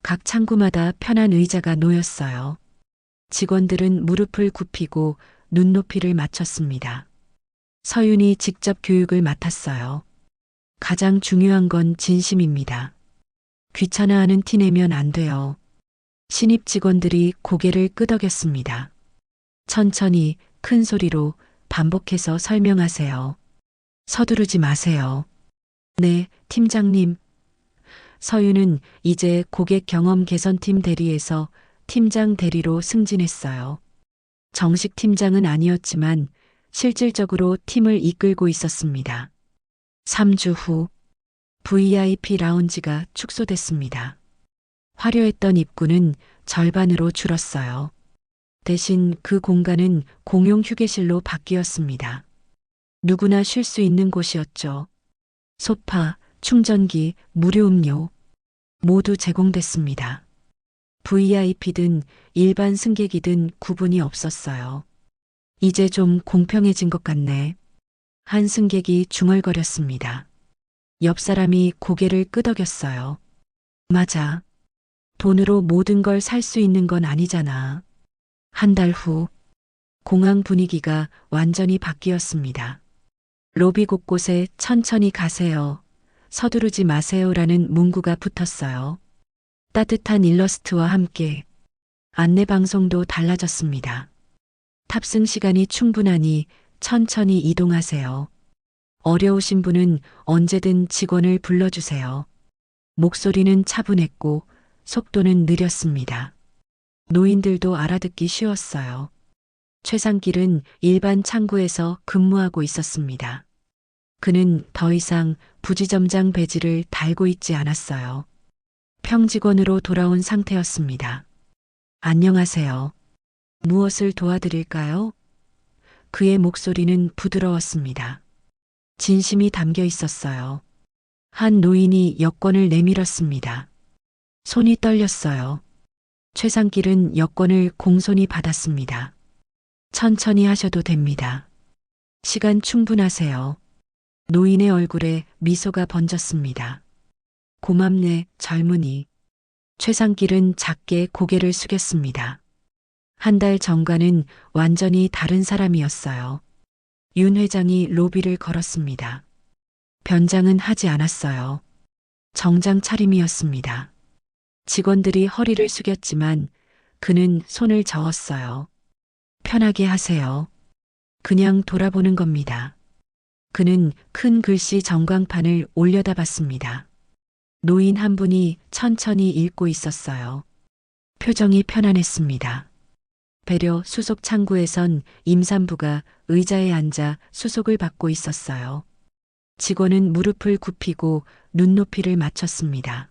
각 창구마다 편한 의자가 놓였어요. 직원들은 무릎을 굽히고 눈높이를 맞췄습니다. 서윤이 직접 교육을 맡았어요. 가장 중요한 건 진심입니다. 귀찮아하는 티 내면 안 돼요. 신입 직원들이 고개를 끄덕였습니다. 천천히 큰 소리로 반복해서 설명하세요. 서두르지 마세요. 네, 팀장님. 서윤은 이제 고객 경험 개선팀 대리에서 팀장 대리로 승진했어요. 정식 팀장은 아니었지만 실질적으로 팀을 이끌고 있었습니다. 3주 후 VIP 라운지가 축소됐습니다. 화려했던 입구는 절반으로 줄었어요. 대신 그 공간은 공용 휴게실로 바뀌었습니다. 누구나 쉴 수 있는 곳이었죠. 소파, 충전기, 무료 음료 모두 제공됐습니다. VIP든 일반 승객이든 구분이 없었어요. 이제 좀 공평해진 것 같네. 한 승객이 중얼거렸습니다. 옆 사람이 고개를 끄덕였어요. 맞아. 돈으로 모든 걸 살 수 있는 건 아니잖아. 한 달 후 공항 분위기가 완전히 바뀌었습니다. 로비 곳곳에 천천히 가세요. 서두르지 마세요라는 문구가 붙었어요. 따뜻한 일러스트와 함께 안내 방송도 달라졌습니다. 탑승 시간이 충분하니 천천히 이동하세요. 어려우신 분은 언제든 직원을 불러주세요. 목소리는 차분했고 속도는 느렸습니다. 노인들도 알아듣기 쉬웠어요. 최상길은 일반 창구에서 근무하고 있었습니다. 그는 더 이상 부지점장 배지를 달고 있지 않았어요. 평직원으로 돌아온 상태였습니다. 안녕하세요. 무엇을 도와드릴까요? 그의 목소리는 부드러웠습니다. 진심이 담겨 있었어요. 한 노인이 여권을 내밀었습니다. 손이 떨렸어요. 최상길은 여권을 공손히 받았습니다. 천천히 하셔도 됩니다. 시간 충분하세요. 노인의 얼굴에 미소가 번졌습니다. 고맙네, 젊은이. 최상길은 작게 고개를 숙였습니다. 한 달 전과는 완전히 다른 사람이었어요. 윤 회장이 로비를 걸었습니다. 변장은 하지 않았어요. 정장 차림이었습니다. 직원들이 허리를 숙였지만 그는 손을 저었어요. 편하게 하세요. 그냥 돌아보는 겁니다. 그는 큰 글씨 전광판을 올려다봤습니다. 노인 한 분이 천천히 읽고 있었어요. 표정이 편안했습니다. 배려 수속 창구에선 임산부가 의자에 앉아 수속을 받고 있었어요. 직원은 무릎을 굽히고 눈높이를 맞췄습니다.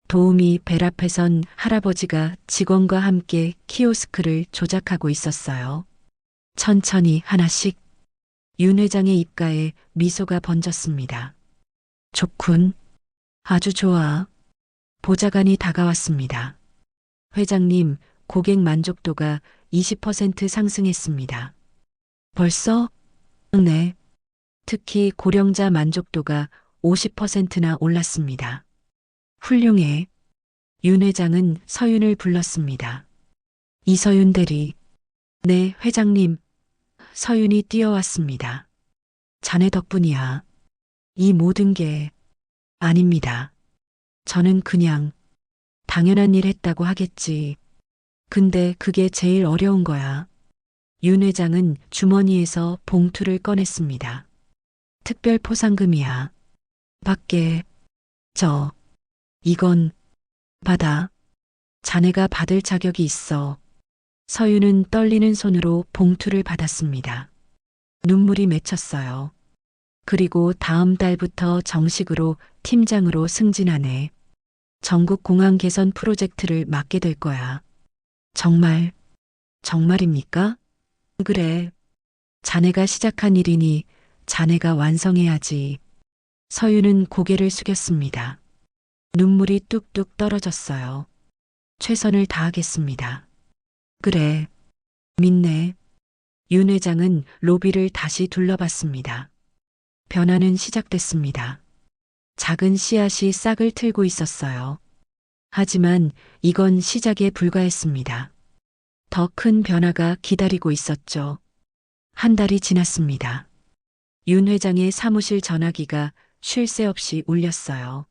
도우미 벨 앞에선 할아버지가 직원과 함께 키오스크를 조작하고 있었어요. 천천히 하나씩. 윤 회장의 입가에 미소가 번졌습니다. 좋군. 아주 좋아. 보좌관이 다가왔습니다. 회장님, 고객 만족도가 20% 상승했습니다. 벌써? 네. 특히 고령자 만족도가 50%나 올랐습니다. 훌륭해. 윤 회장은 서윤을 불렀습니다. 이서윤 대리. 네, 회장님. 서윤이 뛰어왔습니다. 자네 덕분이야. 이 모든 게 아닙니다. 저는 그냥 당연한 일 했다고 하겠지. 근데 그게 제일 어려운 거야. 윤 회장은 주머니에서 봉투를 꺼냈습니다. 특별 포상금이야. 밖에, 이건, 받아. 자네가 받을 자격이 있어. 서윤은 떨리는 손으로 봉투를 받았습니다. 눈물이 맺혔어요. 그리고 다음 달부터 정식으로 팀장으로 승진하네. 전국 공항 개선 프로젝트를 맡게 될 거야. 정말입니까? 그래. 자네가 시작한 일이니 자네가 완성해야지. 서윤은 고개를 숙였습니다. 눈물이 뚝뚝 떨어졌어요. 최선을 다하겠습니다. 그래. 믿네. 윤 회장은 로비를 다시 둘러봤습니다. 변화는 시작됐습니다. 작은 씨앗이 싹을 틀고 있었어요. 하지만 이건 시작에 불과했습니다. 더 큰 변화가 기다리고 있었죠. 한 달이 지났습니다. 윤 회장의 사무실 전화기가 쉴 새 없이 울렸어요.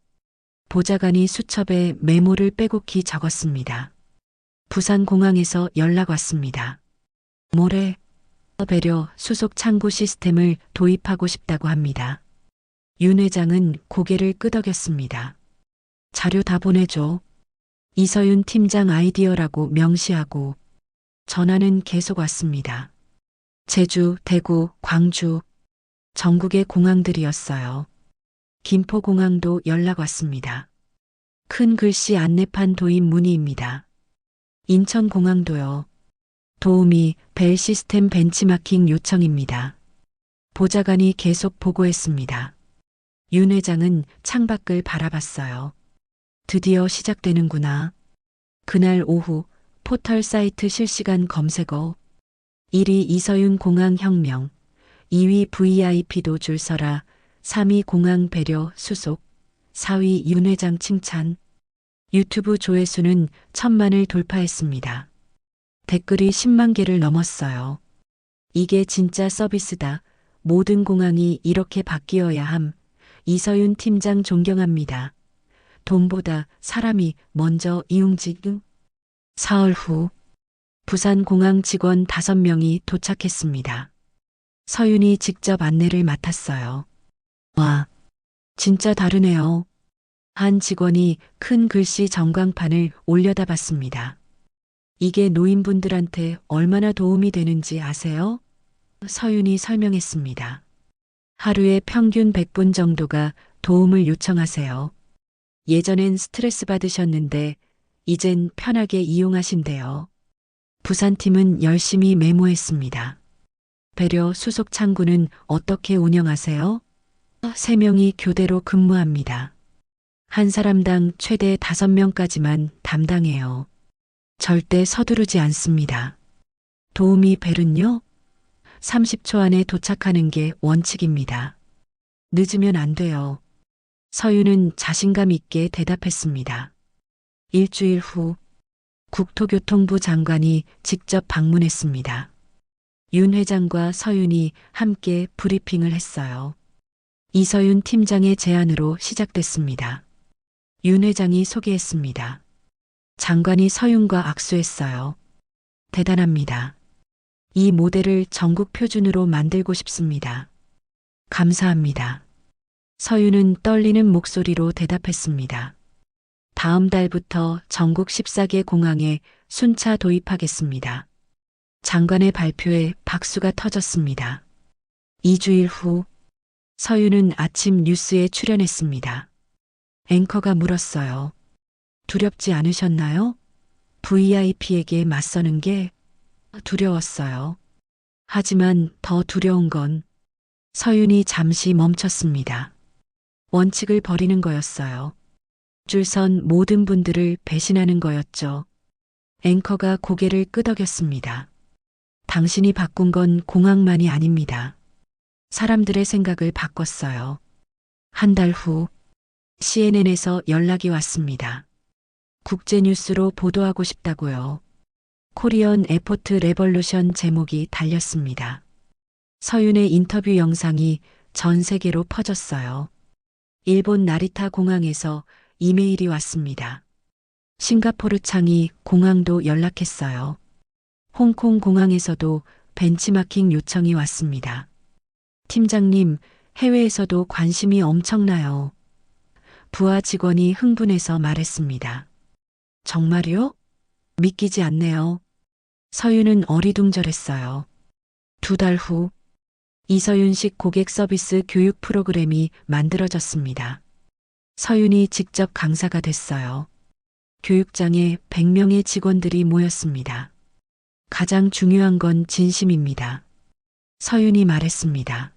보좌관이 수첩에 메모를 빼곡히 적었습니다. 부산공항에서 연락 왔습니다. 모레 배려 수속 창구 시스템을 도입하고 싶다고 합니다. 윤 회장은 고개를 끄덕였습니다. 자료 다 보내줘. 이서윤 팀장 아이디어라고 명시하고. 전화는 계속 왔습니다. 제주, 대구, 광주, 전국의 공항들이었어요. 김포공항도 연락 왔습니다. 큰 글씨 안내판 도입 문의입니다. 인천공항도요. 도우미 벨 시스템 벤치마킹 요청입니다. 보좌관이 계속 보고했습니다. 윤 회장은 창밖을 바라봤어요. 드디어 시작되는구나. 그날 오후 포털 사이트 실시간 검색어 1위 이서윤 공항 혁명, 2위 VIP도 줄 서라, 3위 공항 배려 수속, 4위 윤 회장 칭찬. 유튜브 조회수는 1000만을 돌파했습니다. 댓글이 10만 개를 넘었어요. 이게 진짜 서비스다. 모든 공항이 이렇게 바뀌어야 함. 이서윤 팀장 존경합니다. 돈보다 사람이 먼저 이용직. 사흘 후 부산공항 직원 5명이 도착했습니다. 서윤이 직접 안내를 맡았어요. 와, 진짜 다르네요. 한 직원이 큰 글씨 전광판을 올려다봤습니다. 이게 노인분들한테 얼마나 도움이 되는지 아세요? 서윤이 설명했습니다. 하루에 평균 100분 정도가 도움을 요청하세요. 예전엔 스트레스 받으셨는데 이젠 편하게 이용하신대요. 부산팀은 열심히 메모했습니다. 배려 수속 창구는 어떻게 운영하세요? 3명이 교대로 근무합니다. 한 사람당 최대 5명까지만 담당해요. 절대 서두르지 않습니다. 도우미 벨은요? 30초 안에 도착하는 게 원칙입니다. 늦으면 안 돼요. 서윤은 자신감 있게 대답했습니다. 일주일 후 국토교통부 장관이 직접 방문했습니다. 윤 회장과 서윤이 함께 브리핑을 했어요. 이서윤 팀장의 제안으로 시작됐습니다. 윤 회장이 소개했습니다. 장관이 서윤과 악수했어요. 대단합니다. 이 모델을 전국 표준으로 만들고 싶습니다. 감사합니다. 서윤은 떨리는 목소리로 대답했습니다. 다음 달부터 전국 14개 공항에 순차 도입하겠습니다. 장관의 발표에 박수가 터졌습니다. 2주일 후 서윤은 아침 뉴스에 출연했습니다. 앵커가 물었어요. 두렵지 않으셨나요? VIP에게 맞서는 게 두려웠어요. 하지만 더 두려운 건 서윤이 잠시 멈췄습니다. 원칙을 버리는 거였어요. 줄선 모든 분들을 배신하는 거였죠. 앵커가 고개를 끄덕였습니다. 당신이 바꾼 건 공항만이 아닙니다. 사람들의 생각을 바꿨어요. 한 달 후 CNN에서 연락이 왔습니다. 국제뉴스로 보도하고 싶다고요. 코리언 에포트 레볼루션 제목이 달렸습니다. 서윤의 인터뷰 영상이 전 세계로 퍼졌어요. 일본 나리타 공항에서 이메일이 왔습니다. 싱가포르 창이 공항도 연락했어요. 홍콩 공항에서도 벤치마킹 요청이 왔습니다. 팀장님, 해외에서도 관심이 엄청나요. 부하 직원이 흥분해서 말했습니다. 정말요? 믿기지 않네요. 서윤은 어리둥절했어요. 2달 후 이서윤식 고객 서비스 교육 프로그램이 만들어졌습니다. 서윤이 직접 강사가 됐어요. 교육장에 100명의 직원들이 모였습니다. 가장 중요한 건 진심입니다. 서윤이 말했습니다.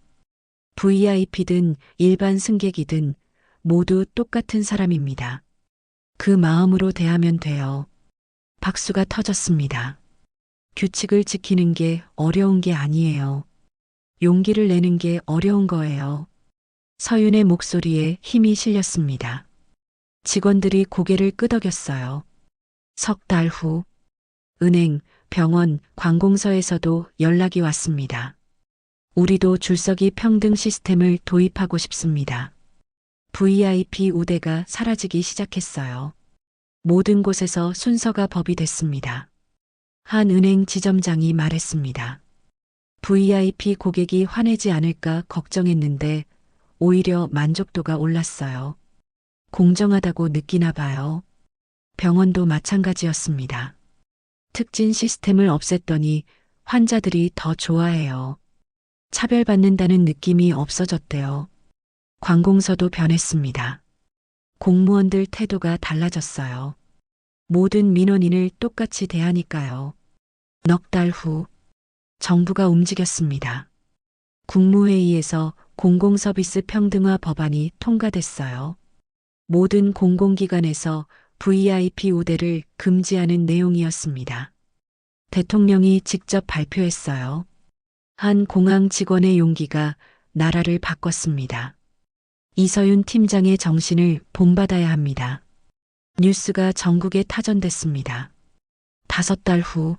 VIP든 일반 승객이든 모두 똑같은 사람입니다. 그 마음으로 대하면 돼요. 박수가 터졌습니다. 규칙을 지키는 게 어려운 게 아니에요. 용기를 내는 게 어려운 거예요. 서윤의 목소리에 힘이 실렸습니다. 직원들이 고개를 끄덕였어요. 3달 후 은행, 병원, 관공서에서도 연락이 왔습니다. 우리도 줄서기 평등 시스템을 도입하고 싶습니다. VIP 우대가 사라지기 시작했어요. 모든 곳에서 순서가 법이 됐습니다. 한 은행 지점장이 말했습니다. VIP 고객이 화내지 않을까 걱정했는데 오히려 만족도가 올랐어요. 공정하다고 느끼나 봐요. 병원도 마찬가지였습니다. 특진 시스템을 없앴더니 환자들이 더 좋아해요. 차별받는다는 느낌이 없어졌대요. 관공서도 변했습니다. 공무원들 태도가 달라졌어요. 모든 민원인을 똑같이 대하니까요. 넉 달 후 정부가 움직였습니다. 국무회의에서 공공서비스 평등화 법안이 통과됐어요. 모든 공공기관에서 VIP 우대를 금지하는 내용이었습니다. 대통령이 직접 발표했어요. 한 공항 직원의 용기가 나라를 바꿨습니다. 이서윤 팀장의 정신을 본받아야 합니다. 뉴스가 전국에 타전됐습니다. 5달 후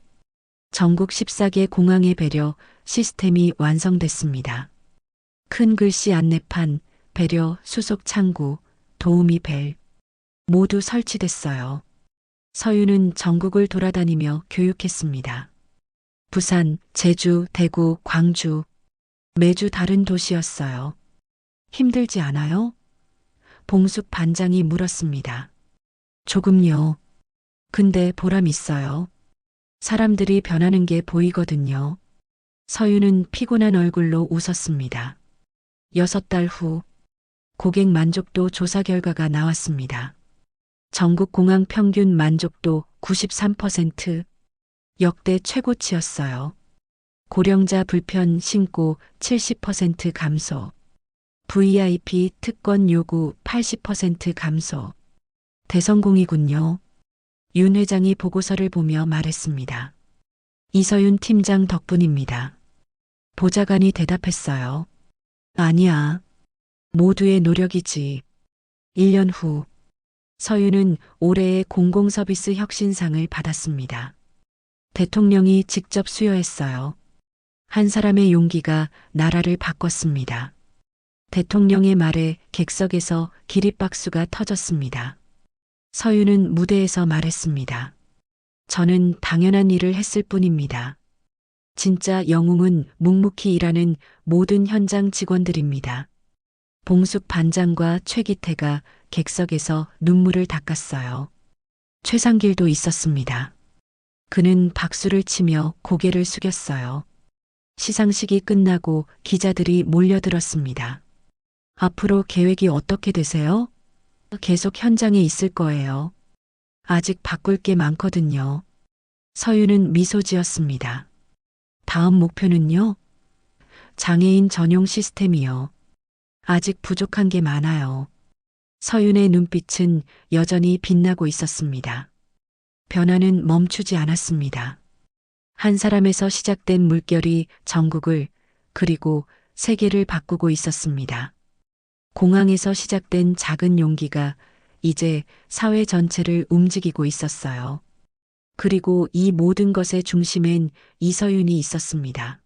전국 14개 공항의 배려 시스템이 완성됐습니다. 큰 글씨 안내판, 배려 수속 창구, 도우미 벨 모두 설치됐어요. 서윤은 전국을 돌아다니며 교육했습니다. 부산, 제주, 대구, 광주 매주 다른 도시였어요. 힘들지 않아요? 봉숙 반장이 물었습니다. 조금요. 근데 보람 있어요. 사람들이 변하는 게 보이거든요. 서윤은 피곤한 얼굴로 웃었습니다. 6달 후 고객 만족도 조사 결과가 나왔습니다. 전국 공항 평균 만족도 93%, 역대 최고치였어요. 고령자 불편 신고 70% 감소, VIP 특권 요구 80% 감소. 대성공이군요. 윤 회장이 보고서를 보며 말했습니다. 이서윤 팀장 덕분입니다. 보좌관이 대답했어요. 아니야. 모두의 노력이지. 1년 후 서윤은 올해의 공공서비스 혁신상을 받았습니다. 대통령이 직접 수여했어요. 한 사람의 용기가 나라를 바꿨습니다. 대통령의 말에 객석에서 기립박수가 터졌습니다. 서윤은 무대에서 말했습니다. 저는 당연한 일을 했을 뿐입니다. 진짜 영웅은 묵묵히 일하는 모든 현장 직원들입니다. 봉숙 반장과 최기태가 객석에서 눈물을 닦았어요. 최상길도 있었습니다. 그는 박수를 치며 고개를 숙였어요. 시상식이 끝나고 기자들이 몰려들었습니다. 앞으로 계획이 어떻게 되세요? 계속 현장에 있을 거예요. 아직 바꿀 게 많거든요. 서윤은 미소 지었습니다. 다음 목표는요? 장애인 전용 시스템이요. 아직 부족한 게 많아요. 서윤의 눈빛은 여전히 빛나고 있었습니다. 변화는 멈추지 않았습니다. 한 사람에서 시작된 물결이 전국을 그리고 세계를 바꾸고 있었습니다. 공항에서 시작된 작은 용기가 이제 사회 전체를 움직이고 있었어요. 그리고 이 모든 것의 중심엔 이서윤이 있었습니다.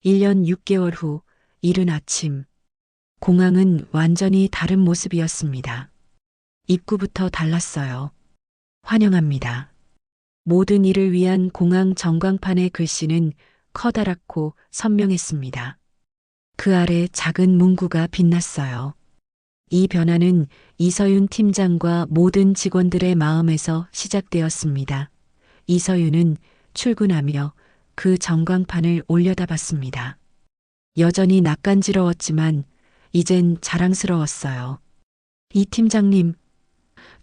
1년 6개월 후 이른 아침, 공항은 완전히 다른 모습이었습니다. 입구부터 달랐어요. 환영합니다. 모든 일을 위한 공항 전광판의 글씨는 커다랗고 선명했습니다. 그 아래 작은 문구가 빛났어요. 이 변화는 이서윤 팀장과 모든 직원들의 마음에서 시작되었습니다. 이서윤은 출근하며 그 전광판을 올려다봤습니다. 여전히 낯간지러웠지만 이젠 자랑스러웠어요. 이 팀장님,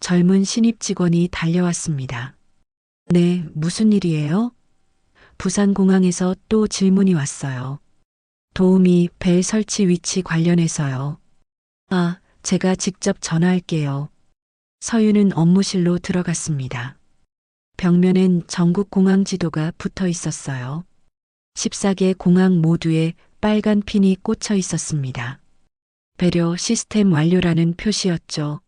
젊은 신입 직원이 달려왔습니다. 네, 무슨 일이에요? 부산공항에서 또 질문이 왔어요. 도우미 벨 설치 위치 관련해서요. 아, 제가 직접 전화할게요. 서윤은 업무실로 들어갔습니다. 벽면엔 전국 공항 지도가 붙어 있었어요. 14개 공항 모두에 빨간 핀이 꽂혀 있었습니다. 배려 시스템 완료라는 표시였죠.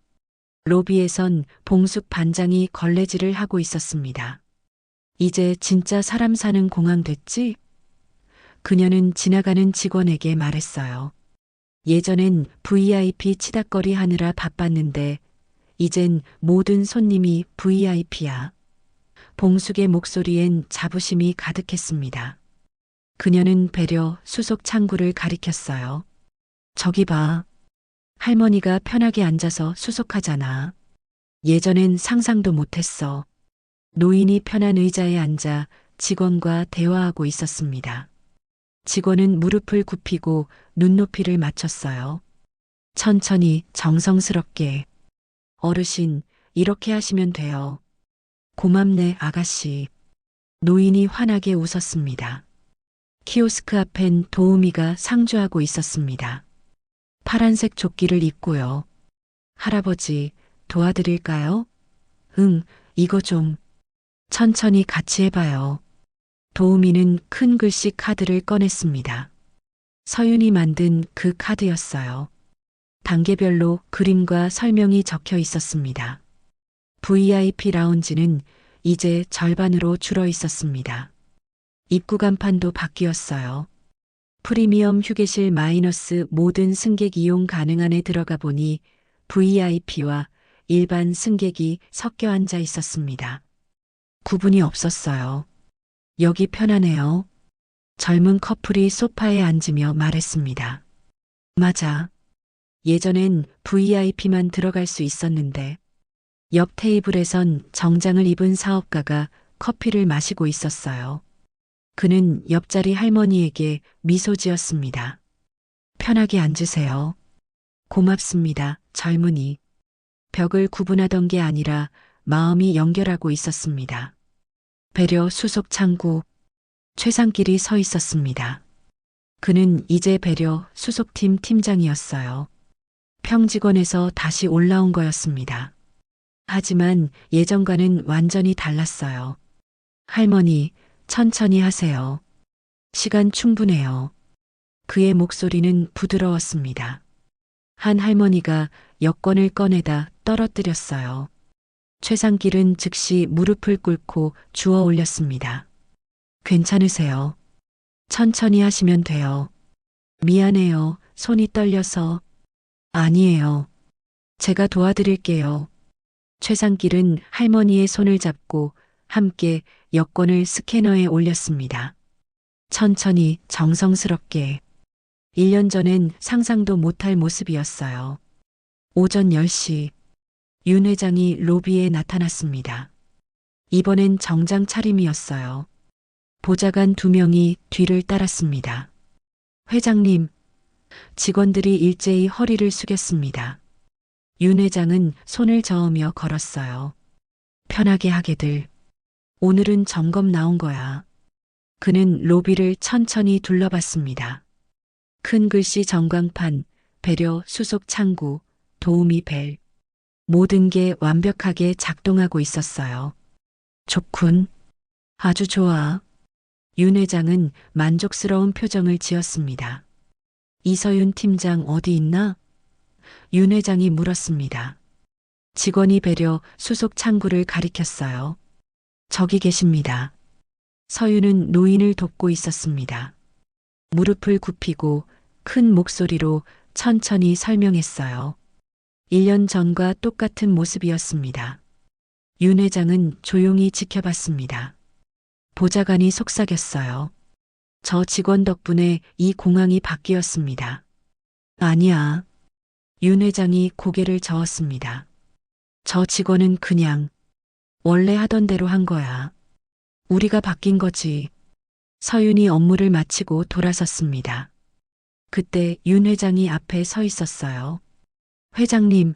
로비에선 봉숙 반장이 걸레질을 하고 있었습니다. 이제 진짜 사람 사는 공항 됐지? 그녀는 지나가는 직원에게 말했어요. 예전엔 VIP 치닥거리 하느라 바빴는데 이젠 모든 손님이 VIP야. 봉숙의 목소리엔 자부심이 가득했습니다. 그녀는 배려 수속 창구를 가리켰어요. 저기 봐. 할머니가 편하게 앉아서 수속하잖아. 예전엔 상상도 못했어. 노인이 편한 의자에 앉아 직원과 대화하고 있었습니다. 직원은 무릎을 굽히고 눈높이를 맞췄어요. 천천히 정성스럽게. 어르신, 이렇게 하시면 돼요. 고맙네, 아가씨. 노인이 환하게 웃었습니다. 키오스크 앞엔 도우미가 상주하고 있었습니다. 파란색 조끼를 입고요. 할아버지, 도와드릴까요? 응, 이거 좀. 천천히 같이 해봐요. 도우미는 큰 글씨 카드를 꺼냈습니다. 서윤이 만든 그 카드였어요. 단계별로 그림과 설명이 적혀 있었습니다. VIP 라운지는 이제 절반으로 줄어 있었습니다. 입구 간판도 바뀌었어요. 프리미엄 휴게실 마이너스 모든 승객 이용 가능한에 들어가 보니 VIP와 일반 승객이 섞여 앉아 있었습니다. 구분이 없었어요. 여기 편하네요. 젊은 커플이 소파에 앉으며 말했습니다. 맞아. 예전엔 VIP만 들어갈 수 있었는데 옆 테이블에선 정장을 입은 사업가가 커피를 마시고 있었어요. 그는 옆자리 할머니에게 미소 지었습니다. 편하게 앉으세요. 고맙습니다, 젊은이. 벽을 구분하던 게 아니라 마음이 연결하고 있었습니다. 배려 수속 창구. 최상길이 서 있었습니다. 그는 이제 배려 수속팀 팀장이었어요. 평직원에서 다시 올라온 거였습니다. 하지만 예전과는 완전히 달랐어요. 할머니, 천천히 하세요. 시간 충분해요. 그의 목소리는 부드러웠습니다. 한 할머니가 여권을 꺼내다 떨어뜨렸어요. 최상길은 즉시 무릎을 꿇고 주워 올렸습니다. 괜찮으세요? 천천히 하시면 돼요. 미안해요. 손이 떨려서. 아니에요. 제가 도와드릴게요. 최상길은 할머니의 손을 잡고 함께 여권을 스캐너에 올렸습니다. 천천히 정성스럽게. 1년 전엔 상상도 못할 모습이었어요. 오전 10시 윤 회장이 로비에 나타났습니다. 이번엔 정장 차림이었어요. 보좌관 2명이 뒤를 따랐습니다. 회장님, 직원들이 일제히 허리를 숙였습니다. 윤 회장은 손을 저으며 걸었어요. 편하게 하게들. 오늘은 점검 나온 거야. 그는 로비를 천천히 둘러봤습니다. 큰 글씨 전광판, 배려 수속 창구, 도우미 벨. 모든 게 완벽하게 작동하고 있었어요. 좋군. 아주 좋아. 윤 회장은 만족스러운 표정을 지었습니다. 이서윤 팀장 어디 있나? 윤 회장이 물었습니다. 직원이 배려 수속 창구를 가리켰어요. 저기 계십니다. 서윤은 노인을 돕고 있었습니다. 무릎을 굽히고 큰 목소리로 천천히 설명했어요. 1년 전과 똑같은 모습이었습니다. 윤 회장은 조용히 지켜봤습니다. 보좌관이 속삭였어요. 저 직원 덕분에 이 공항이 바뀌었습니다. 아니야. 윤 회장이 고개를 저었습니다. 저 직원은 그냥 원래 하던 대로 한 거야. 우리가 바뀐 거지. 서윤이 업무를 마치고 돌아섰습니다. 그때 윤 회장이 앞에 서 있었어요. 회장님,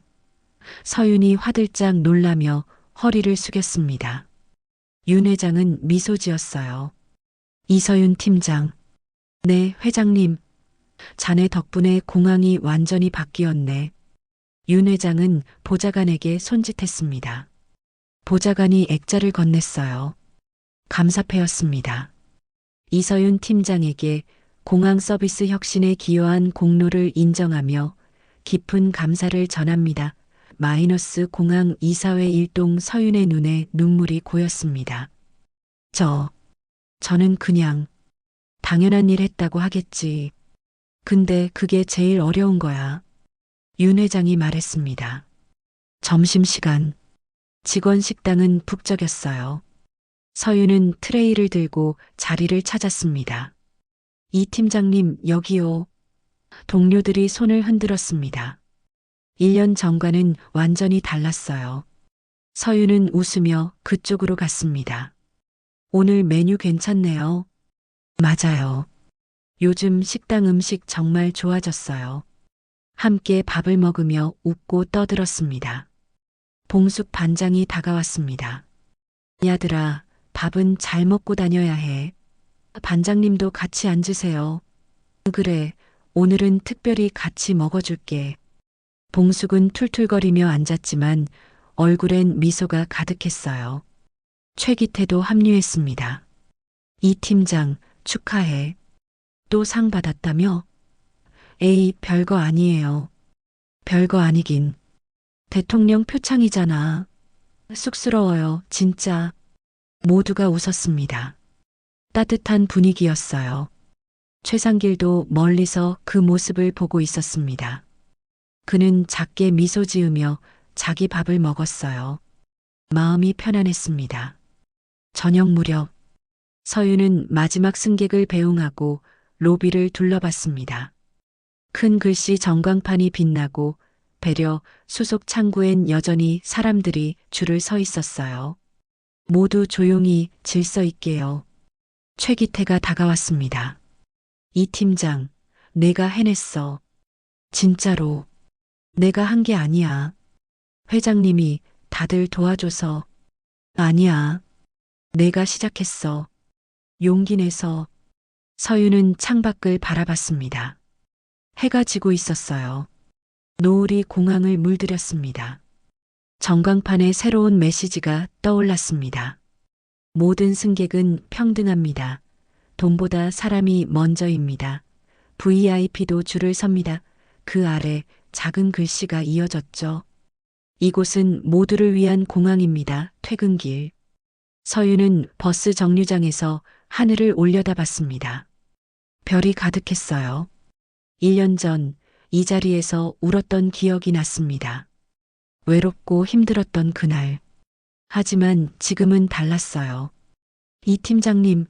서윤이 화들짝 놀라며 허리를 숙였습니다. 윤 회장은 미소 지었어요. 이서윤 팀장. 네, 회장님. 자네 덕분에 공항이 완전히 바뀌었네. 윤 회장은 보좌관에게 손짓했습니다. 보좌관이 액자를 건넸어요. 감사패였습니다. 이서윤 팀장에게 공항 서비스 혁신에 기여한 공로를 인정하며 깊은 감사를 전합니다. 마이너스 공항 이사회 일동 서윤의 눈에 눈물이 고였습니다. 저는 그냥 당연한 일 했다고 하겠지. 근데 그게 제일 어려운 거야. 윤 회장이 말했습니다. 점심시간. 직원 식당은 북적였어요. 서윤은 트레이를 들고 자리를 찾았습니다. 이 팀장님, 여기요. 동료들이 손을 흔들었습니다. 1년 전과는 완전히 달랐어요. 서윤은 웃으며 그쪽으로 갔습니다. 오늘 메뉴 괜찮네요. 맞아요. 요즘 식당 음식 정말 좋아졌어요. 함께 밥을 먹으며 웃고 떠들었습니다. 봉숙 반장이 다가왔습니다. 야들아, 밥은 잘 먹고 다녀야 해. 반장님도 같이 앉으세요. 그래, 오늘은 특별히 같이 먹어줄게. 봉숙은 툴툴거리며 앉았지만 얼굴엔 미소가 가득했어요. 최기태도 합류했습니다. 이 팀장, 축하해. 또 상 받았다며? 에이, 별거 아니에요. 별거 아니긴. 대통령 표창이잖아. 쑥스러워요, 진짜. 모두가 웃었습니다. 따뜻한 분위기였어요. 최상길도 멀리서 그 모습을 보고 있었습니다. 그는 작게 미소 지으며 자기 밥을 먹었어요. 마음이 편안했습니다. 저녁 무렵, 서윤은 마지막 승객을 배웅하고 로비를 둘러봤습니다. 큰 글씨 전광판이 빛나고 배려 수속 창구엔 여전히 사람들이 줄을 서 있었어요. 모두 조용히 질서 있게요. 최기태가 다가왔습니다. 이 팀장, 내가 해냈어. 진짜로. 내가 한 게 아니야. 회장님이 다들 도와줘서. 아니야. 내가 시작했어. 용기 내서. 서윤은 창밖을 바라봤습니다. 해가 지고 있었어요. 노을이 공항을 물들였습니다. 전광판에 새로운 메시지가 떠올랐습니다. 모든 승객은 평등합니다. 돈보다 사람이 먼저입니다. VIP도 줄을 섭니다. 그 아래 작은 글씨가 이어졌죠. 이곳은 모두를 위한 공항입니다. 퇴근길. 서윤은 버스 정류장에서 하늘을 올려다봤습니다. 별이 가득했어요. 1년 전 이 자리에서 울었던 기억이 났습니다. 외롭고 힘들었던 그날. 하지만 지금은 달랐어요. 이 팀장님,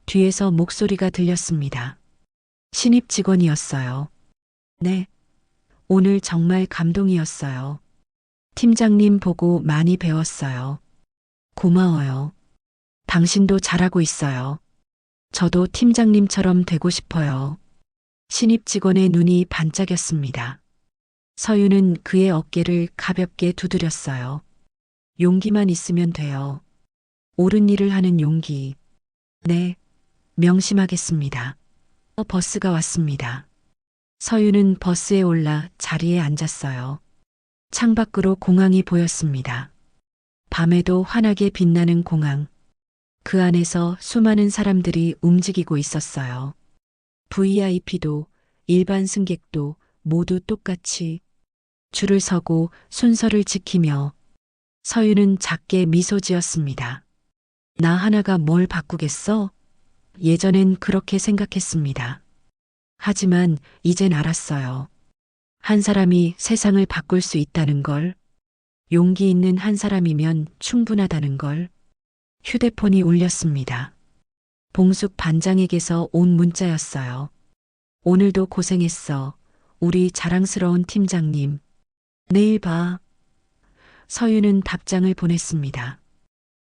뒤에서 목소리가 들렸습니다. 신입 직원이었어요. 네, 오늘 정말 감동이었어요. 팀장님 보고 많이 배웠어요. 고마워요. 당신도 잘하고 있어요. 저도 팀장님처럼 되고 싶어요. 신입 직원의 눈이 반짝였습니다. 서윤은 그의 어깨를 가볍게 두드렸어요. 용기만 있으면 돼요. 옳은 일을 하는 용기. 네, 명심하겠습니다. 버스가 왔습니다. 서윤은 버스에 올라 자리에 앉았어요. 창밖으로 공항이 보였습니다. 밤에도 환하게 빛나는 공항. 그 안에서 수많은 사람들이 움직이고 있었어요. VIP도 일반 승객도 모두 똑같이 줄을 서고 순서를 지키며 서윤은 작게 미소 지었습니다. 나 하나가 뭘 바꾸겠어? 예전엔 그렇게 생각했습니다. 하지만 이젠 알았어요. 한 사람이 세상을 바꿀 수 있다는 걸, 용기 있는 한 사람이면 충분하다는 걸. 휴대폰이 울렸습니다. 봉숙 반장에게서 온 문자였어요. 오늘도 고생했어. 우리 자랑스러운 팀장님. 내일 봐. 서윤은 답장을 보냈습니다.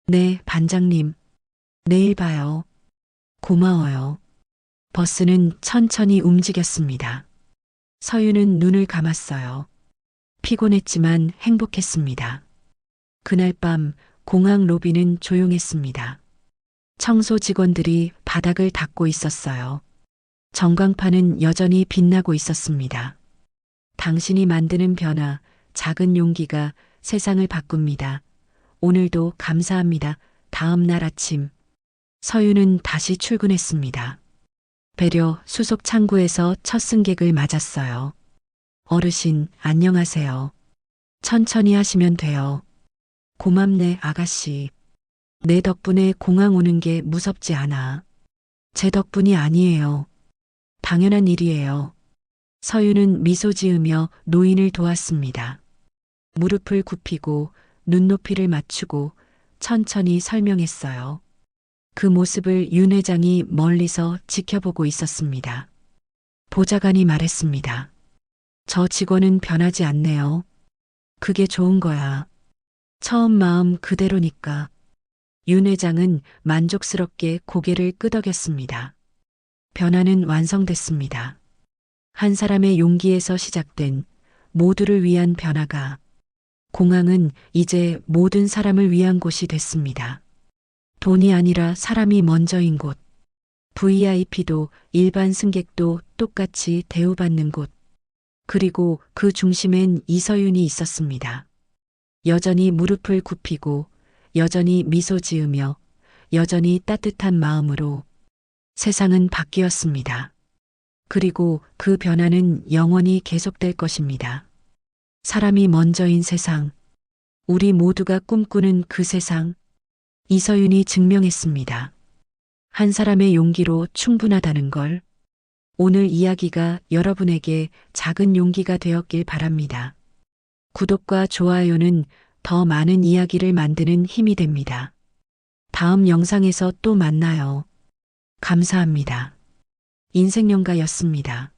네, 반장님. 내일 봐요. 고마워요. 버스는 천천히 움직였습니다. 서윤은 눈을 감았어요. 피곤했지만 행복했습니다. 그날 밤 공항 로비는 조용했습니다. 청소 직원들이 바닥을 닦고 있었어요. 전광판은 여전히 빛나고 있었습니다. 당신이 만드는 변화, 작은 용기가 세상을 바꿉니다. 오늘도 감사합니다. 다음 날 아침. 서윤은 다시 출근했습니다. 배려 수속 창구에서 첫 승객을 맞았어요. 어르신, 안녕하세요. 천천히 하시면 돼요. 고맙네, 아가씨. 내 덕분에 공항 오는 게 무섭지 않아. 제 덕분이 아니에요. 당연한 일이에요. 서윤은 미소 지으며 노인을 도왔습니다. 무릎을 굽히고 눈높이를 맞추고 천천히 설명했어요. 그 모습을 윤 회장이 멀리서 지켜보고 있었습니다. 보좌관이 말했습니다. 저 직원은 변하지 않네요. 그게 좋은 거야. 처음 마음 그대로니까. 윤 회장은 만족스럽게 고개를 끄덕였습니다. 변화는 완성됐습니다. 한 사람의 용기에서 시작된 모두를 위한 변화가 공항은 이제 모든 사람을 위한 곳이 됐습니다. 돈이 아니라 사람이 먼저인 곳. VIP도 일반 승객도 똑같이 대우받는 곳. 그리고 그 중심엔 이서윤이 있었습니다. 여전히 무릎을 굽히고 여전히 미소 지으며 여전히 따뜻한 마음으로 세상은 바뀌었습니다. 그리고 그 변화는 영원히 계속될 것입니다. 사람이 먼저인 세상, 우리 모두가 꿈꾸는 그 세상, 이서윤이 증명했습니다. 한 사람의 용기로 충분하다는 걸. 오늘 이야기가 여러분에게 작은 용기가 되었길 바랍니다. 구독과 좋아요는 더 많은 이야기를 만드는 힘이 됩니다. 다음 영상에서 또 만나요. 감사합니다. 인생영가였습니다.